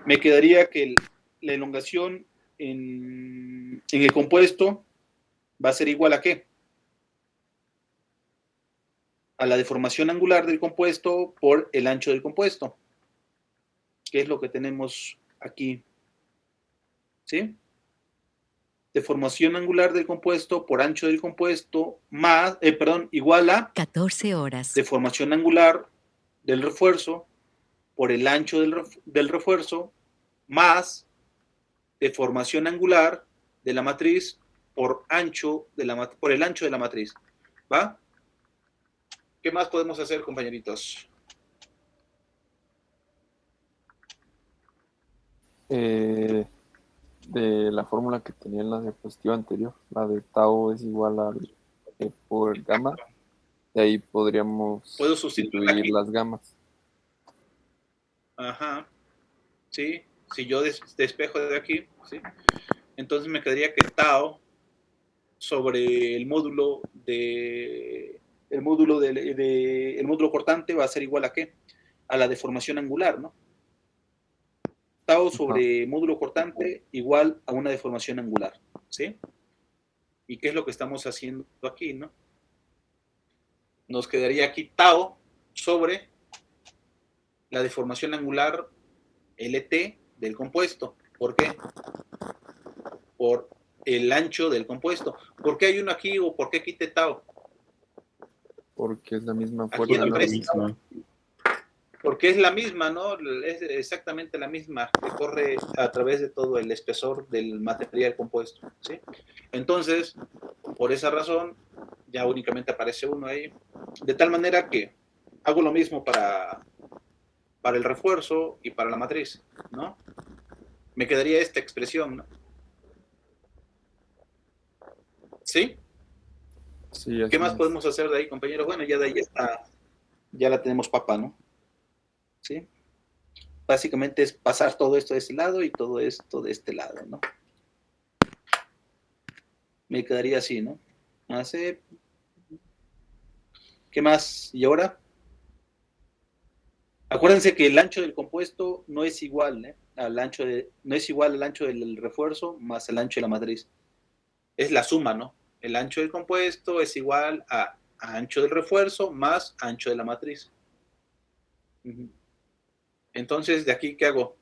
Me quedaría que la elongación en el compuesto va a ser igual a ¿qué? A la deformación angular del compuesto por el ancho del compuesto, que es lo que tenemos aquí. ¿Sí? Deformación angular del compuesto por ancho del compuesto más, igual a 14 horas. deformación angular del refuerzo por el ancho del refuerzo más deformación angular de la matriz por el ancho de la matriz. ¿Va? ¿Qué más podemos hacer, compañeritos? De la fórmula que tenía en la diapositiva anterior, la de tau es igual al E por gamma, de ahí podríamos Puedo sustituir sustituir aquí. las gamas. Ajá. ¿Sí? Si yo despejo de aquí, ¿sí? Entonces me quedaría que tau sobre el módulo el módulo cortante va a ser igual a ¿qué? A la deformación angular, ¿no? Tau sobre módulo cortante igual a una deformación angular, ¿sí? ¿Y qué es lo que estamos haciendo aquí, no? Nos quedaría aquí tau sobre la deformación angular LT del compuesto. ¿Por qué? Por el ancho del compuesto. ¿Por qué hay uno aquí o por qué quité tau? Porque es la misma Aquí fuerza, en ¿no? el porque es la misma, ¿no? Es exactamente la misma que corre a través de todo el espesor del material compuesto, ¿sí? Entonces, por esa razón, ya únicamente aparece uno ahí. De tal manera que hago lo mismo para el refuerzo y para la matriz, ¿no? Me quedaría esta expresión, ¿no? ¿Sí? Sí, ¿Qué así más es. podemos hacer de ahí, compañeros? Bueno, ya de ahí está, ya la tenemos papa, ¿no? ¿Sí? Básicamente es pasar todo esto de este lado y todo esto de este lado, ¿no? Me quedaría así, ¿no? Hace... ¿Qué más? ¿Y ahora? Acuérdense que el ancho del compuesto no es igual, ¿eh? No es igual al ancho del refuerzo más el ancho de la matriz. Es la suma, ¿no? El ancho del compuesto es igual a ancho del refuerzo más ancho de la matriz. Entonces, ¿de aquí qué hago?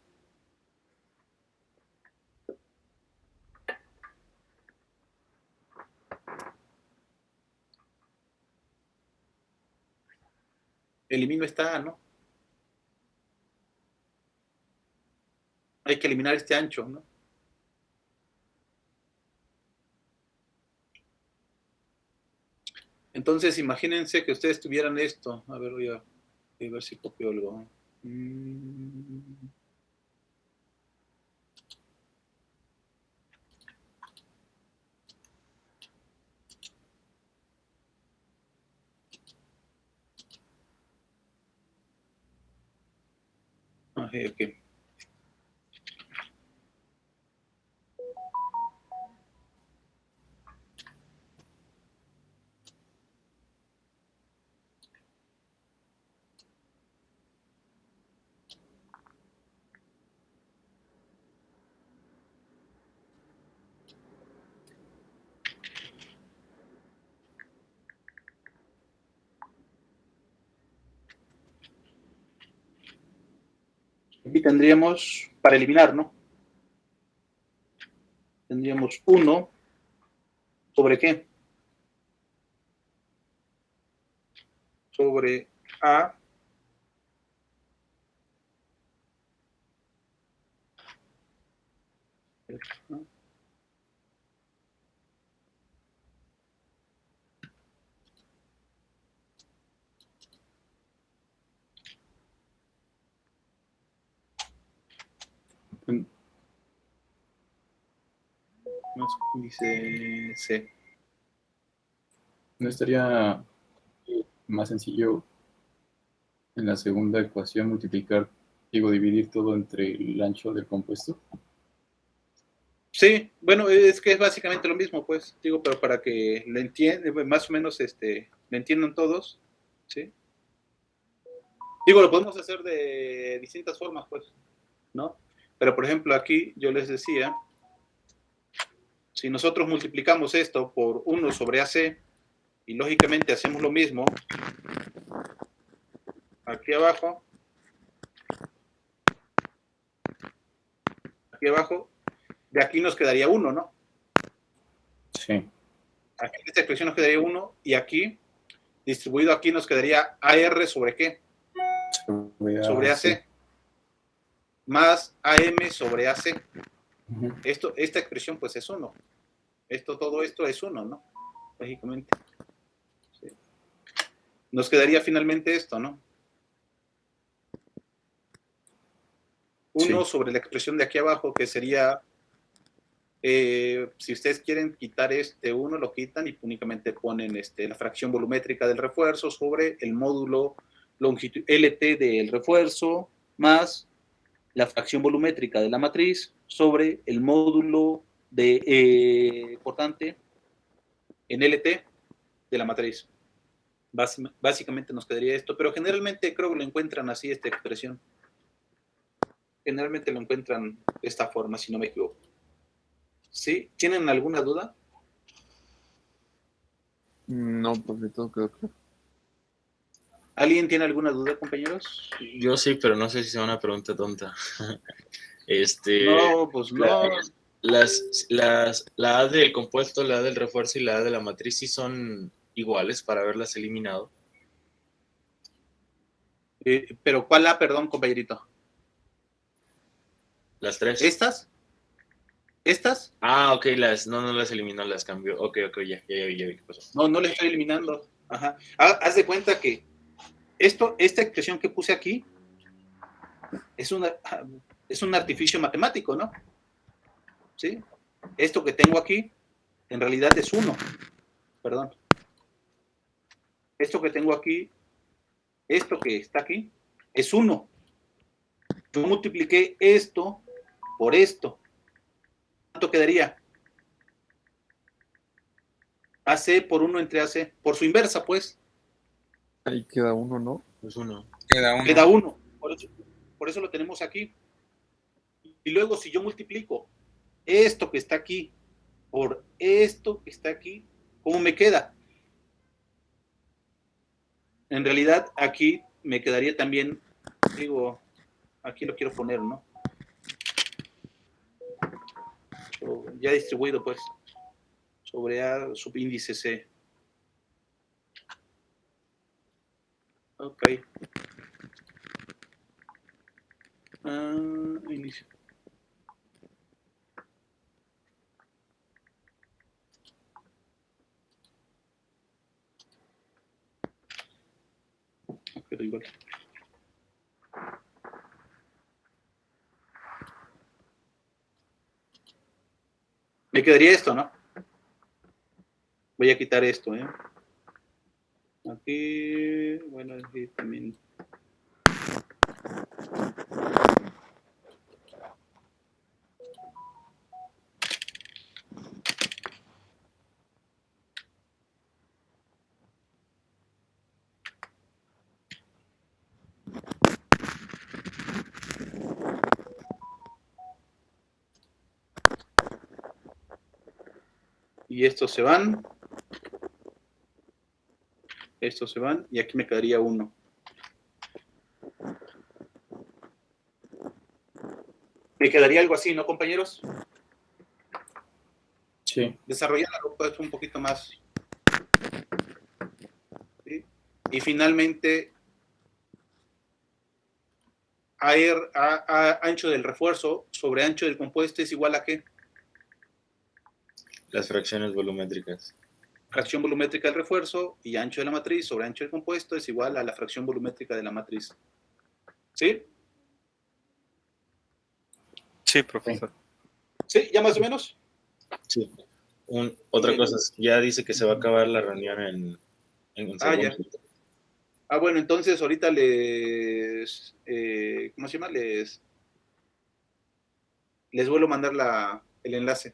Elimino esta A, ¿no? Hay que eliminar este ancho, ¿no? Entonces, imagínense que ustedes tuvieran esto. A ver, voy a ver si copio algo. Ok. Aquí tendríamos, para eliminar, ¿no? Tendríamos 1 sobre ¿qué? Sobre A más índice C. ¿No estaría más sencillo en la segunda ecuación dividir todo entre el ancho del compuesto? Sí, bueno, es que es básicamente lo mismo, pues, digo, pero para que lo entiendan, más o menos, lo entiendan todos, ¿sí? Digo, lo podemos hacer de distintas formas, pues, ¿no? Pero, por ejemplo, aquí yo les decía, si nosotros multiplicamos esto por 1 sobre AC, y lógicamente hacemos lo mismo aquí abajo, de aquí nos quedaría 1, ¿no? Sí. Aquí en esta expresión nos quedaría 1, y aquí, distribuido aquí, nos quedaría AR sobre ¿qué? Sobre AC. más AM sobre AC. Ujú. Esta expresión pues es 1. Todo esto es 1, ¿no? Lógicamente. Sí. Nos quedaría finalmente esto, ¿no? 1 Sí. sobre la expresión de aquí abajo, que sería, si ustedes quieren quitar este 1, lo quitan y únicamente ponen la fracción volumétrica del refuerzo sobre el módulo longitud LT del refuerzo más la fracción volumétrica de la matriz sobre el módulo cortante en LT de la matriz. Básicamente nos quedaría esto, pero generalmente creo que lo encuentran así, esta expresión. Generalmente lo encuentran de esta forma, si no me equivoco. ¿Sí? ¿Tienen alguna duda? No, profe, todo quedó claro. ¿Alguien tiene alguna duda, compañeros? Yo sí, pero no sé si sea una pregunta tonta. No, pues no. La A del compuesto, la A del refuerzo y la A de la matriz sí son iguales para haberlas eliminado. Pero ¿cuál A, perdón, compañerito? Las tres. ¿Estas? ¿Estas? Ah, ok, no las eliminó, las cambió. Ok, ya vi qué pasó. No les estoy eliminando. Ajá. Haz de cuenta que esta expresión que puse aquí es un artificio matemático, ¿no? ¿Sí? Esto que tengo aquí en realidad es 1. Perdón. Esto que tengo aquí, esto que está aquí, es 1. Yo multipliqué esto por esto. ¿Cuánto quedaría? AC por 1 entre AC. Por su inversa, pues. Ahí queda uno, ¿no? Es uno. Queda uno. Queda 1. Por eso lo tenemos aquí. Y luego, si yo multiplico esto que está aquí por esto que está aquí, ¿cómo me queda? En realidad, aquí me quedaría también, digo, aquí lo quiero poner, ¿no? Ya distribuido, pues, sobre A subíndice C. Ok. Inicio. Pero igual. Me quedaría esto, ¿no? Voy a quitar esto, ¿eh? Aquí, bueno, aquí también. Y estos se van. Estos se van. Y aquí me quedaría 1. Me quedaría algo así, ¿no, compañeros? Sí. Desarrollarlo pues, un poquito más. ¿Sí? Y finalmente, ancho del refuerzo sobre ancho del compuesto es igual a ¿qué? Las fracciones volumétricas. Fracción volumétrica del refuerzo y ancho de la matriz sobre ancho del compuesto es igual a la fracción volumétrica de la matriz. ¿Sí? Sí, profesor. ¿Sí? ¿Ya más o menos? Sí. Otra cosa, ya dice que se va a acabar la reunión en un segundo. Ya. Bueno, entonces ahorita ¿cómo se llama? Les vuelvo a mandar el enlace.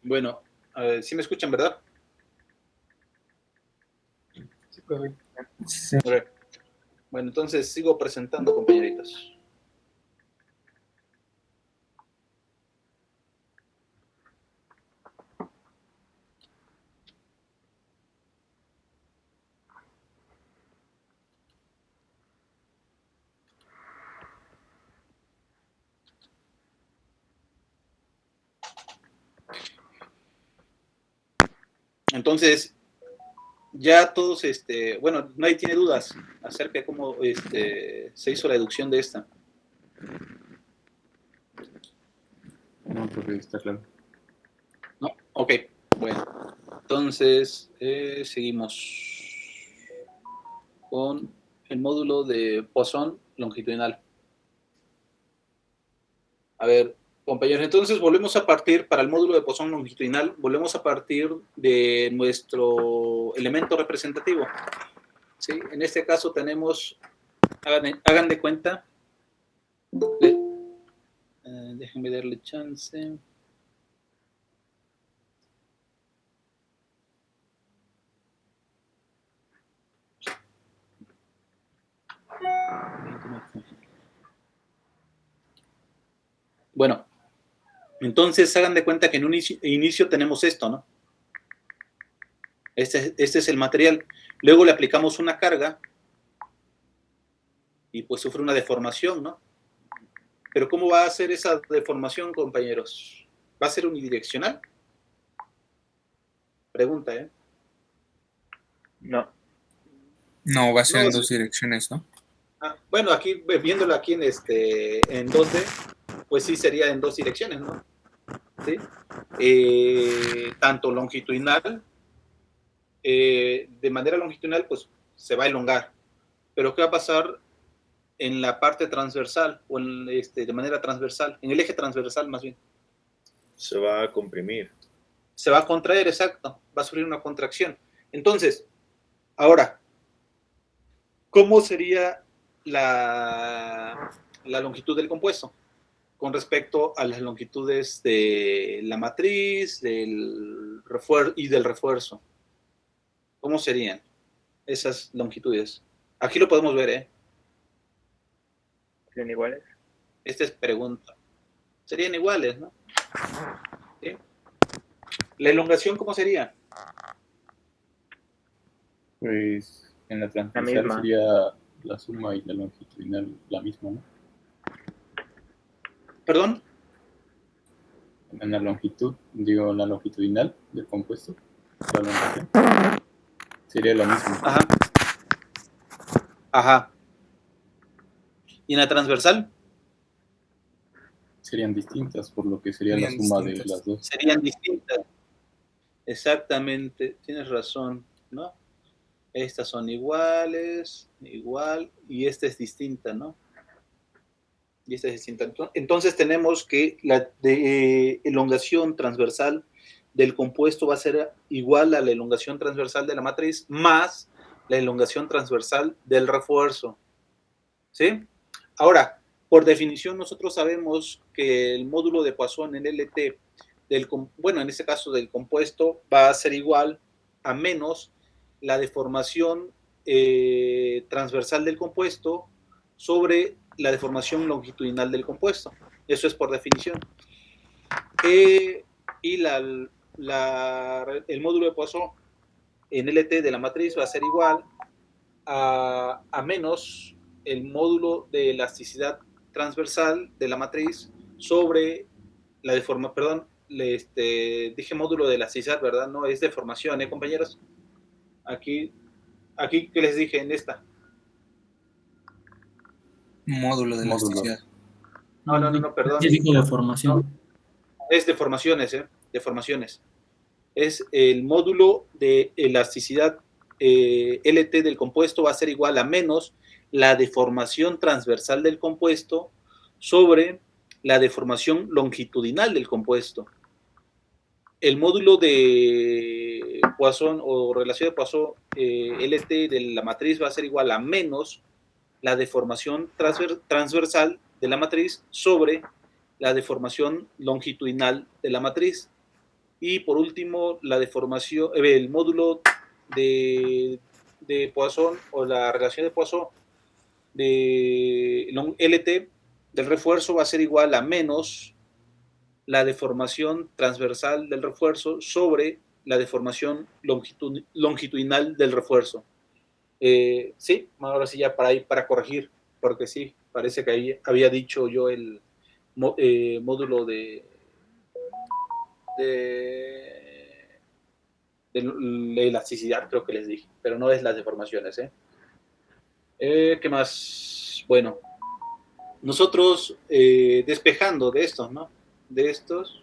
Bueno, ¿sí me escuchan, verdad? Sí, profe. Sí. Ok. Bueno, entonces sigo presentando, compañeritos. Entonces, ya todos, bueno, nadie tiene dudas acerca de cómo se hizo la deducción de esta. No, profe, está claro. ¿No? Ok, bueno. Entonces, seguimos con el módulo de Poisson longitudinal. A ver, compañeros, entonces volvemos a partir, para el módulo de Poisson longitudinal, volvemos a partir de nuestro elemento representativo. ¿Sí? En este caso tenemos, hagan de cuenta, déjenme darle chance. Bueno, entonces hagan de cuenta que en un inicio tenemos esto, ¿no? Este es el material. Luego le aplicamos una carga y pues sufre una deformación, ¿no? Pero ¿cómo va a ser esa deformación, compañeros? ¿Va a ser unidireccional? Pregunta, ¿eh? No. No, va a ser No, en dos direcciones, ¿no? Bueno, aquí, viéndolo aquí en 2D, pues sí sería en dos direcciones, ¿no? ¿Sí? Tanto longitudinal, de manera longitudinal, pues se va a elongar. Pero ¿qué va a pasar en la parte transversal o de manera transversal, en el eje transversal más bien? Se va a comprimir. Se va a contraer, exacto, va a sufrir una contracción. Entonces, ahora, ¿cómo sería la longitud del compuesto con respecto a las longitudes de la matriz y del refuerzo? ¿Cómo serían esas longitudes? Aquí lo podemos ver, ¿eh? ¿Serían iguales? Esta es pregunta. Serían iguales, ¿no? ¿Sí? ¿La elongación cómo sería? Pues en la transversal misma. sería la suma y la longitudinal la misma, ¿no? ¿Perdón? En la longitud, digo, en la longitudinal del compuesto, la longitud sería la misma. Ajá. Ajá. ¿Y en la transversal? Serían distintas, por lo que sería la Serían suma de distintas. las dos. Serían distintas. Exactamente, tienes razón, ¿no? Estas son iguales, igual, y esta es distinta, ¿no? Y esta es distinta. Entonces tenemos que la elongación transversal del compuesto va a ser igual a la elongación transversal de la matriz más la elongación transversal del refuerzo. ¿Sí? Ahora, por definición, nosotros sabemos que el módulo de Poisson en LT, bueno, en este caso del compuesto, va a ser igual a menos la deformación transversal del compuesto sobre la deformación longitudinal del compuesto. Eso es por definición. Y el módulo de Poisson en LT de la matriz va a ser igual a menos el módulo de elasticidad transversal de la matriz sobre la deformación, perdón, dije módulo de elasticidad, ¿verdad? No, es deformación, compañeros? Aquí, ¿qué les dije en esta? Módulo de Módulo. elasticidad. No, perdón. Sí, dijo deformación. Es deformaciones, deformaciones. Es el módulo de elasticidad LT del compuesto va a ser igual a menos la deformación transversal del compuesto sobre la deformación longitudinal del compuesto. El módulo de Poisson o relación de Poisson LT de la matriz va a ser igual a menos la deformación transversal de la matriz sobre la deformación longitudinal de la matriz. Y por último, la deformación, el módulo de Poisson o la relación de Poisson de LT del refuerzo va a ser igual a menos la deformación transversal del refuerzo sobre la deformación longitudinal del refuerzo. Sí, ahora sí ya para corregir, porque sí, parece que había dicho yo el módulo de elasticidad, creo que les dije, pero no es las deformaciones. ¿Qué más? Bueno, nosotros despejando de estos, ¿no? De estos,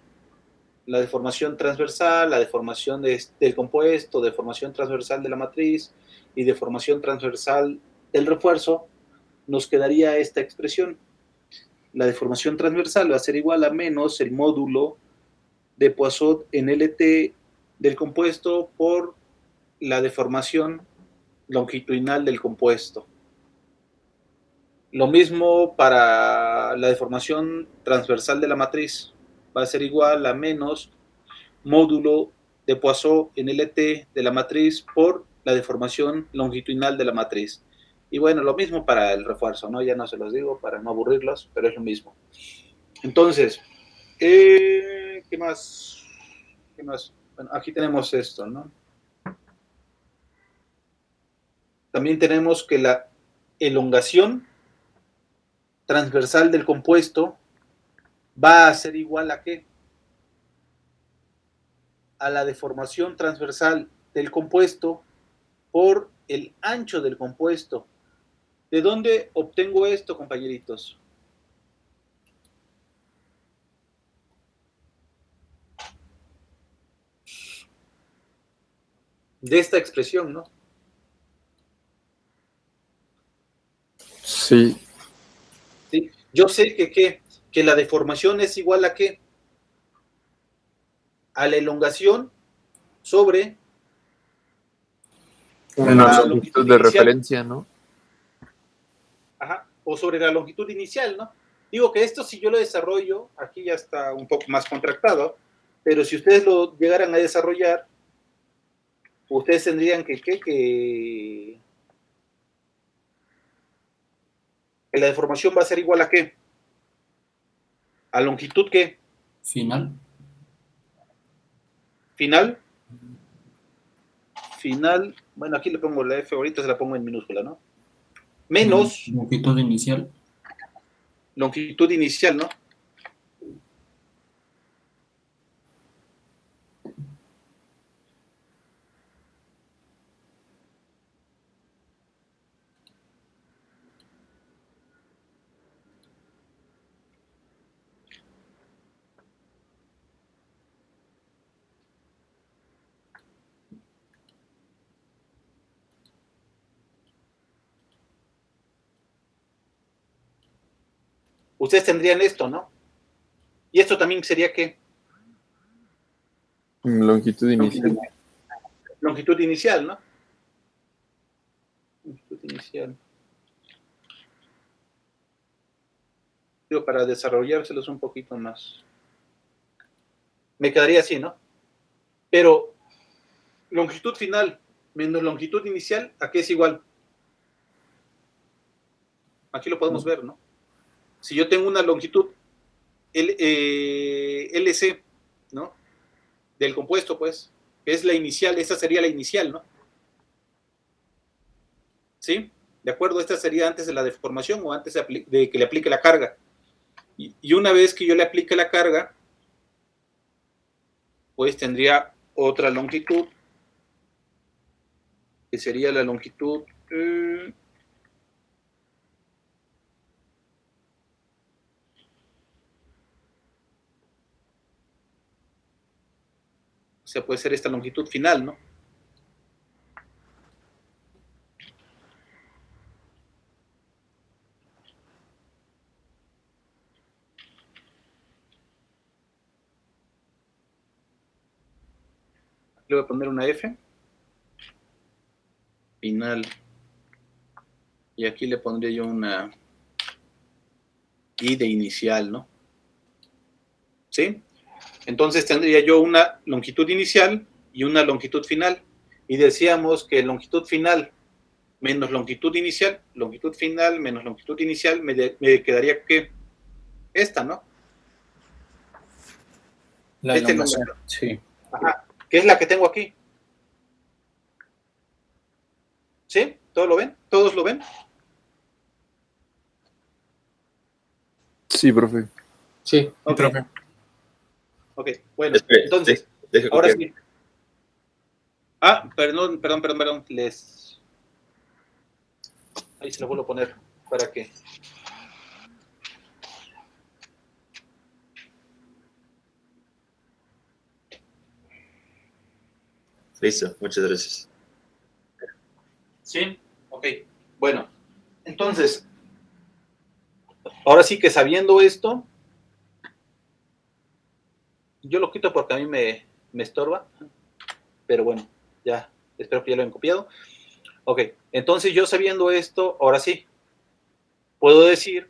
la deformación transversal, la deformación del compuesto, deformación transversal de la matriz y deformación transversal del refuerzo, nos quedaría esta expresión. La deformación transversal va a ser igual a menos el módulo de Poisson en LT del compuesto por la deformación longitudinal del compuesto. Lo mismo para la deformación transversal de la matriz. Va a ser igual a menos módulo de Poisson en LT de la matriz por la deformación longitudinal de la matriz. Y bueno, lo mismo para el refuerzo, ¿no? Ya no se los digo para no aburrirlos, pero es lo mismo. Entonces, ¿qué más? ¿Qué más? Bueno, aquí tenemos esto, ¿no? También tenemos que la elongación transversal del compuesto va a ser igual a ¿qué? A la deformación transversal del compuesto por el ancho del compuesto. ¿De dónde obtengo esto, compañeritos? De esta expresión, ¿no? Sí. ¿Sí? Yo sé que la deformación es igual a ¿qué? A la elongación sobre Una la longitud de inicial. referencia, ¿no? Ajá, o sobre la longitud inicial, ¿no? Digo que esto si yo lo desarrollo, aquí ya está un poco más contractado, pero si ustedes lo llegaran a desarrollar, ustedes tendrían que la deformación va a ser igual a ¿qué? A longitud ¿qué? Final. Final. Final, bueno, aquí le pongo la F, ahorita se la pongo en minúscula, ¿no? Menos Longitud inicial. longitud inicial, ¿no? Ustedes tendrían esto, ¿no? Y esto también sería ¿qué? Longitud inicial. Longitud inicial, ¿no? Longitud inicial. Digo, para desarrollárselos un poquito más. Me quedaría así, ¿no? Pero longitud final menos longitud inicial, ¿a qué es igual? Aquí lo podemos ver, ¿no? Si yo tengo una longitud LC, ¿no? Del compuesto, pues, que es la inicial, esa sería la inicial, ¿no? ¿Sí? ¿De acuerdo? Esta sería antes de la deformación o antes de que le aplique la carga. Y una vez que yo le aplique la carga, pues tendría otra longitud, que sería la longitud... o sea, puede ser esta longitud final, ¿no? le voy a poner una F. Final. Y aquí le pondría yo una I de inicial, ¿no? ¿Sí? Entonces tendría yo una longitud inicial y una longitud final. Y decíamos que longitud final menos longitud final menos longitud inicial, me quedaría que esta, ¿no? La Esta elongación. elongación. Sí. Ajá. ¿Qué es la que tengo aquí? ¿Sí? ¿Todos lo ven? ¿Todos lo ven? Sí, profe. Sí. Ok. Profe. Ok, bueno, Espere, entonces, deja ahora copiar. sí. Perdón. Ahí se lo vuelvo a poner para que. Listo, muchas gracias. ¿Sí? Ok, bueno, entonces, ahora sí que sabiendo esto, yo lo quito porque a mí me estorba, pero bueno, ya, espero que ya lo hayan copiado. Ok, entonces yo sabiendo esto, ahora sí, puedo decir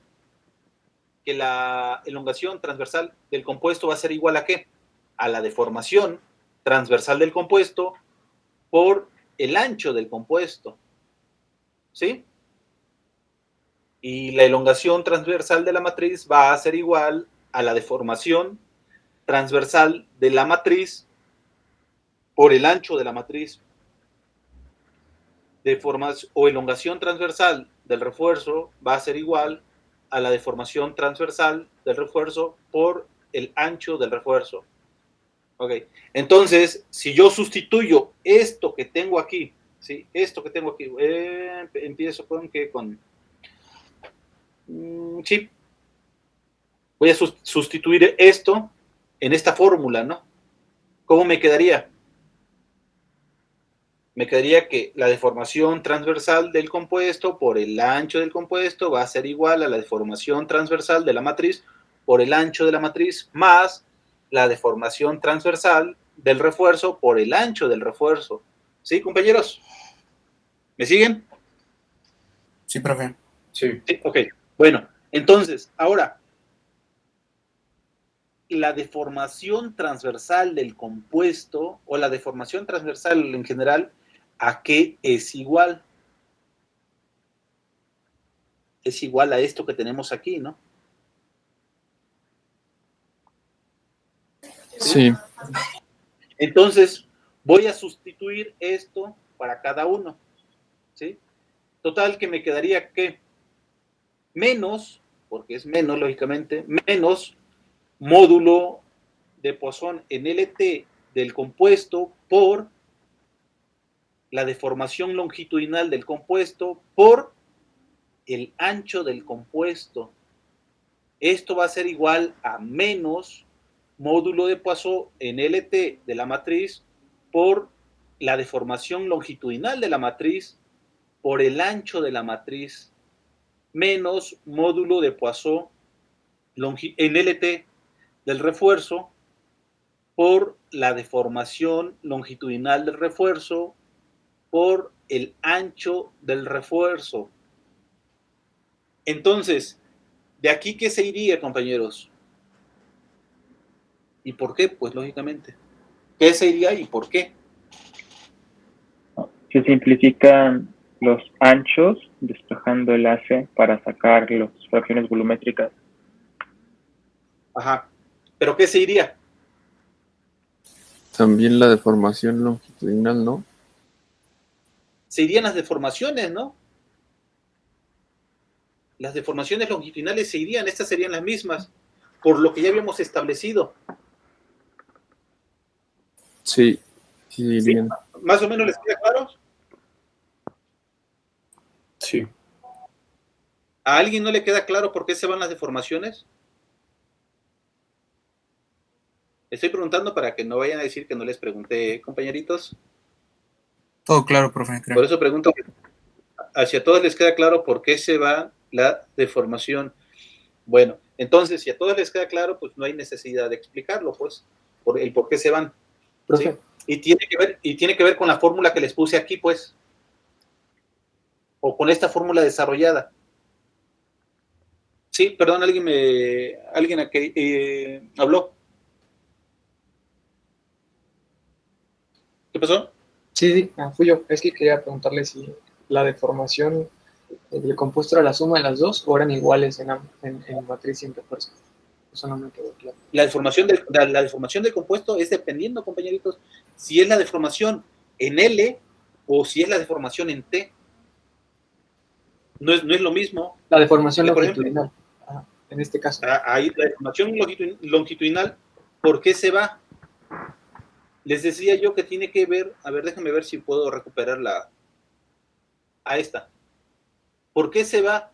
que la elongación transversal del compuesto va a ser igual a ¿qué? A la deformación transversal del compuesto por el ancho del compuesto. ¿Sí? Y la elongación transversal de la matriz va a ser igual a la deformación transversal de la matriz por el ancho de la matriz. Deformación o elongación transversal del refuerzo va a ser igual a la deformación transversal del refuerzo por el ancho del refuerzo. Ok, entonces, si yo sustituyo esto que tengo aquí, ¿sí? Esto que tengo aquí, empiezo con ¿qué? Sí, voy a sustituir esto en esta fórmula, ¿no? ¿Cómo me quedaría? Me quedaría que la deformación transversal del compuesto por el ancho del compuesto va a ser igual a la deformación transversal de la matriz por el ancho de la matriz más la deformación transversal del refuerzo por el ancho del refuerzo. ¿Sí, compañeros? ¿Me siguen? Sí, profe. Sí. Sí, ok. Bueno, entonces, ahora, la deformación transversal del compuesto o la deformación transversal en general, ¿a qué es igual? Es igual a esto que tenemos aquí, ¿no? Sí. Entonces, voy a sustituir esto para cada uno, ¿sí? Total que me quedaría que menos, porque es menos, lógicamente, menos módulo de Poisson en LT del compuesto por la deformación longitudinal del compuesto por el ancho del compuesto. Esto va a ser igual a menos módulo de Poisson en LT de la matriz por la deformación longitudinal de la matriz por el ancho de la matriz menos módulo de Poisson en LT del refuerzo por la deformación longitudinal del refuerzo por el ancho del refuerzo. Entonces, ¿de aquí qué se iría, compañeros? ¿Y por qué? Pues lógicamente. ¿Qué se iría y por qué? Se simplifican los anchos, despejando el AC para sacar las fracciones volumétricas. Ajá. ¿Pero qué se iría? También la deformación longitudinal, ¿no? Se irían las deformaciones, ¿no? Las deformaciones longitudinales se irían, estas serían las mismas, por lo que ya habíamos establecido. Sí, sí, ¿Sí? bien. ¿Más o menos les queda claro? Sí. ¿A alguien no le queda claro por qué se van las deformaciones? Estoy preguntando para que no vayan a decir que no les pregunté, compañeritos. Todo claro, profe, creo. Por eso pregunto, ¿hacia todos les queda claro por qué se va la deformación? Bueno, entonces, si a todos les queda claro, pues no hay necesidad de explicarlo, pues, por el por qué se van. Profe, Y tiene que ver con la fórmula que les puse aquí, pues. O con esta fórmula desarrollada. Sí, perdón, alguien aquí, habló. ¿Qué pasó? Sí, fui yo. Es que quería preguntarle si la deformación del compuesto era la suma de las dos o eran iguales en matriz y en refuerzo. Eso no me quedó claro. La deformación del compuesto es dependiendo, compañeritos, si es la deformación en L o si es la deformación en T. No es lo mismo. La deformación Por ejemplo, longitudinal, en este caso. Ahí la deformación longitudinal, ¿por qué se va? Les decía yo que tiene que ver, a ver, déjame ver si puedo recuperar a esta. ¿Por qué se va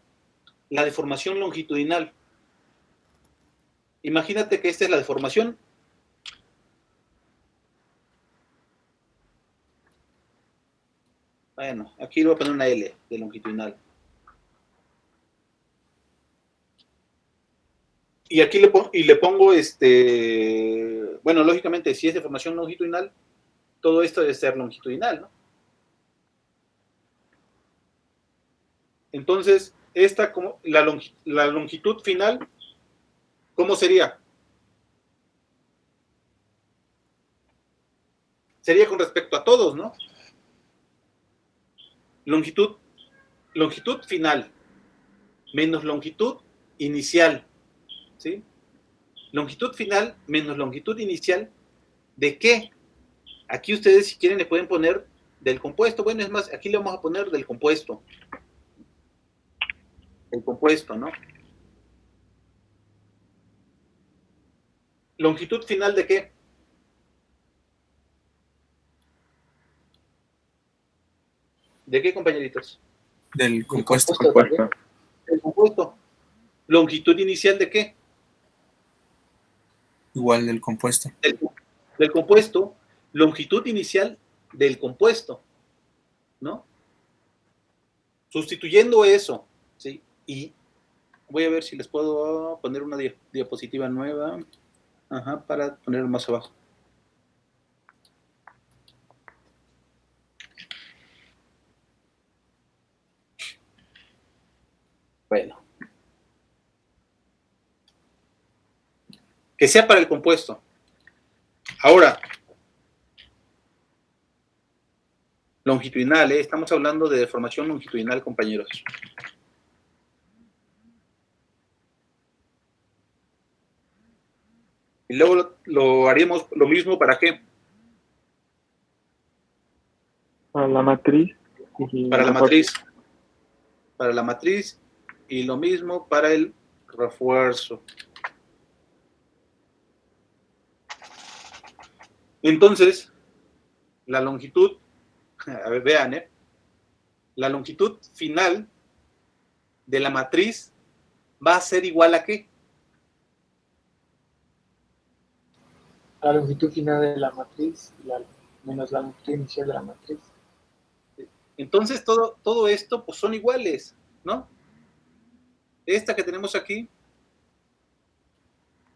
la deformación longitudinal? Imagínate que esta es la deformación. Bueno, aquí le voy a poner una L de longitudinal. Y aquí le pongo bueno, lógicamente, si es deformación longitudinal, todo esto debe ser longitudinal, ¿no? Entonces, esta como la longitud final, ¿cómo sería? Sería con respecto a todos, ¿no? Longitud final menos longitud inicial, ¿sí? Longitud final menos longitud inicial, ¿de qué? Aquí ustedes, si quieren, le pueden poner del compuesto. Bueno, es más, aquí le vamos a poner del compuesto. El compuesto, ¿no? ¿Longitud final de qué? ¿De qué, compañeritos? Del compuesto. El compuesto. ¿Longitud inicial de qué? Igual del compuesto. Del compuesto. Longitud inicial del compuesto, ¿no? Sustituyendo eso, ¿sí? Y voy a ver si les puedo poner una diapositiva nueva, para ponerlo más abajo. Bueno. Que sea para el compuesto. Ahora, longitudinal, estamos hablando de deformación longitudinal, compañeros. Y luego lo haríamos lo mismo ¿para qué? Para la matriz. Para la matriz. Para la matriz y lo mismo para el refuerzo. Entonces, la longitud, a ver, vean, la longitud final de la matriz va a ser igual a ¿qué? La longitud final de la matriz menos la longitud inicial de la matriz. Entonces, todo esto pues son iguales, ¿no? Esta que tenemos aquí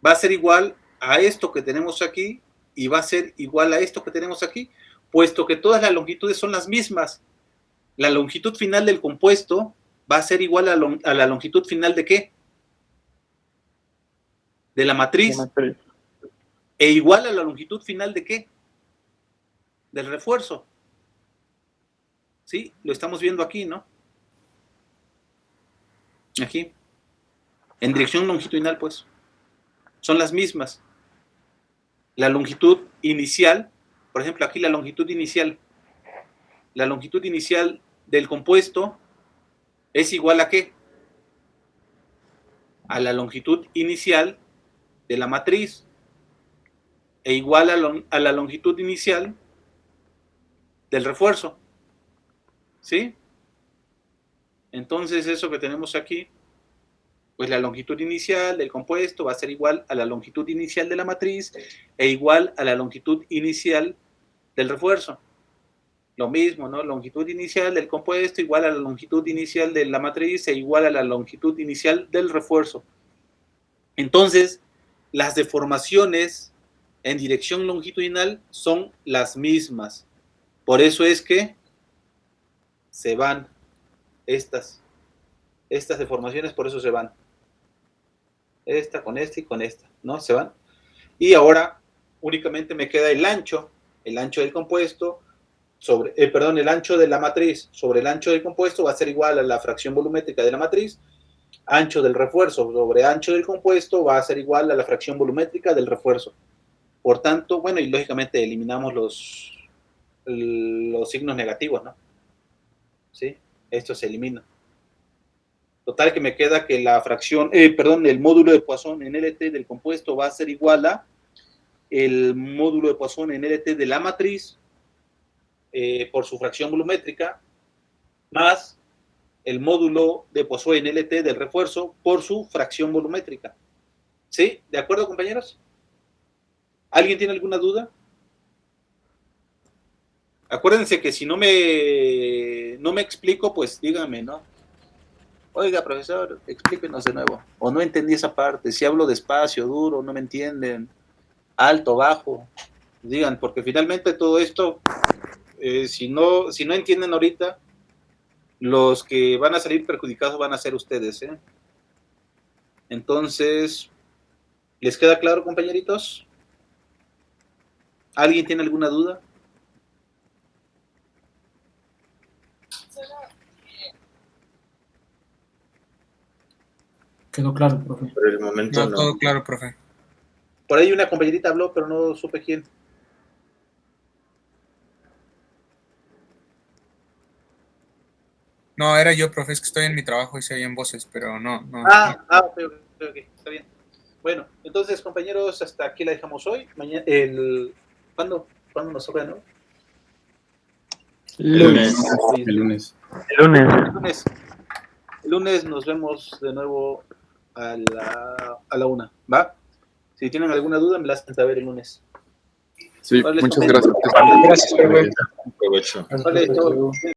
va a ser igual a esto que tenemos aquí y va a ser igual a esto que tenemos aquí, puesto que todas las longitudes son las mismas. La longitud final del compuesto va a ser igual a la longitud final ¿de qué? De la matriz. E igual a la longitud final ¿de qué? Del refuerzo. ¿Sí? Lo estamos viendo aquí, ¿no? Aquí. En dirección longitudinal, pues. Son las mismas. La longitud inicial, por ejemplo, aquí la longitud inicial del compuesto es igual a ¿qué? A la longitud inicial de la matriz e igual a la longitud inicial del refuerzo. ¿Sí? Entonces, eso que tenemos aquí, pues la longitud inicial del compuesto va a ser igual a la longitud inicial de la matriz e igual a la longitud inicial del refuerzo. Lo mismo, ¿no? Longitud inicial del compuesto igual a la longitud inicial de la matriz e igual a la longitud inicial del refuerzo. Entonces, las deformaciones en dirección longitudinal son las mismas. Por eso es que se van estas deformaciones, por eso se van. Esta con esta y con esta, ¿no? Se van. Y ahora únicamente me queda el ancho del compuesto sobre, el ancho de la matriz sobre el ancho del compuesto va a ser igual a la fracción volumétrica de la matriz. Ancho del refuerzo sobre ancho del compuesto va a ser igual a la fracción volumétrica del refuerzo. Por tanto, bueno, y lógicamente eliminamos los signos negativos, ¿no? ¿Sí? Esto se elimina. Total que me queda que la fracción, el módulo de Poisson en LT del compuesto va a ser igual a el módulo de Poisson en LT de la matriz por su fracción volumétrica más el módulo de Poisson en LT del refuerzo por su fracción volumétrica. ¿Sí? ¿De acuerdo, compañeros? ¿Alguien tiene alguna duda? Acuérdense que si no me explico, pues díganme, ¿no? Oiga, profesor, explíquenos de nuevo. O no entendí esa parte. Si hablo despacio, duro, no me entienden. Alto, bajo. Digan, porque finalmente todo esto, si no entienden ahorita, los que van a salir perjudicados van a ser ustedes, ¿eh? Entonces, ¿les queda claro, compañeritos? ¿Alguien tiene alguna duda? Quedó claro, profe. Por el momento No, no. todo claro, profe. Por ahí una compañerita habló, pero no supe quién. No, era yo, profe, es que estoy en mi trabajo y se oyen voces, pero no. Ok, está bien. Bueno, entonces, compañeros, hasta aquí la dejamos hoy. Mañana, ¿cuándo nos toca, no? El lunes. El lunes nos vemos de nuevo a la 1, ¿va? Si tienen alguna duda, me la hacen saber el lunes. Sí, Vale, muchas compañeros. gracias. Gracias, profe. Provecho. Vale, chao.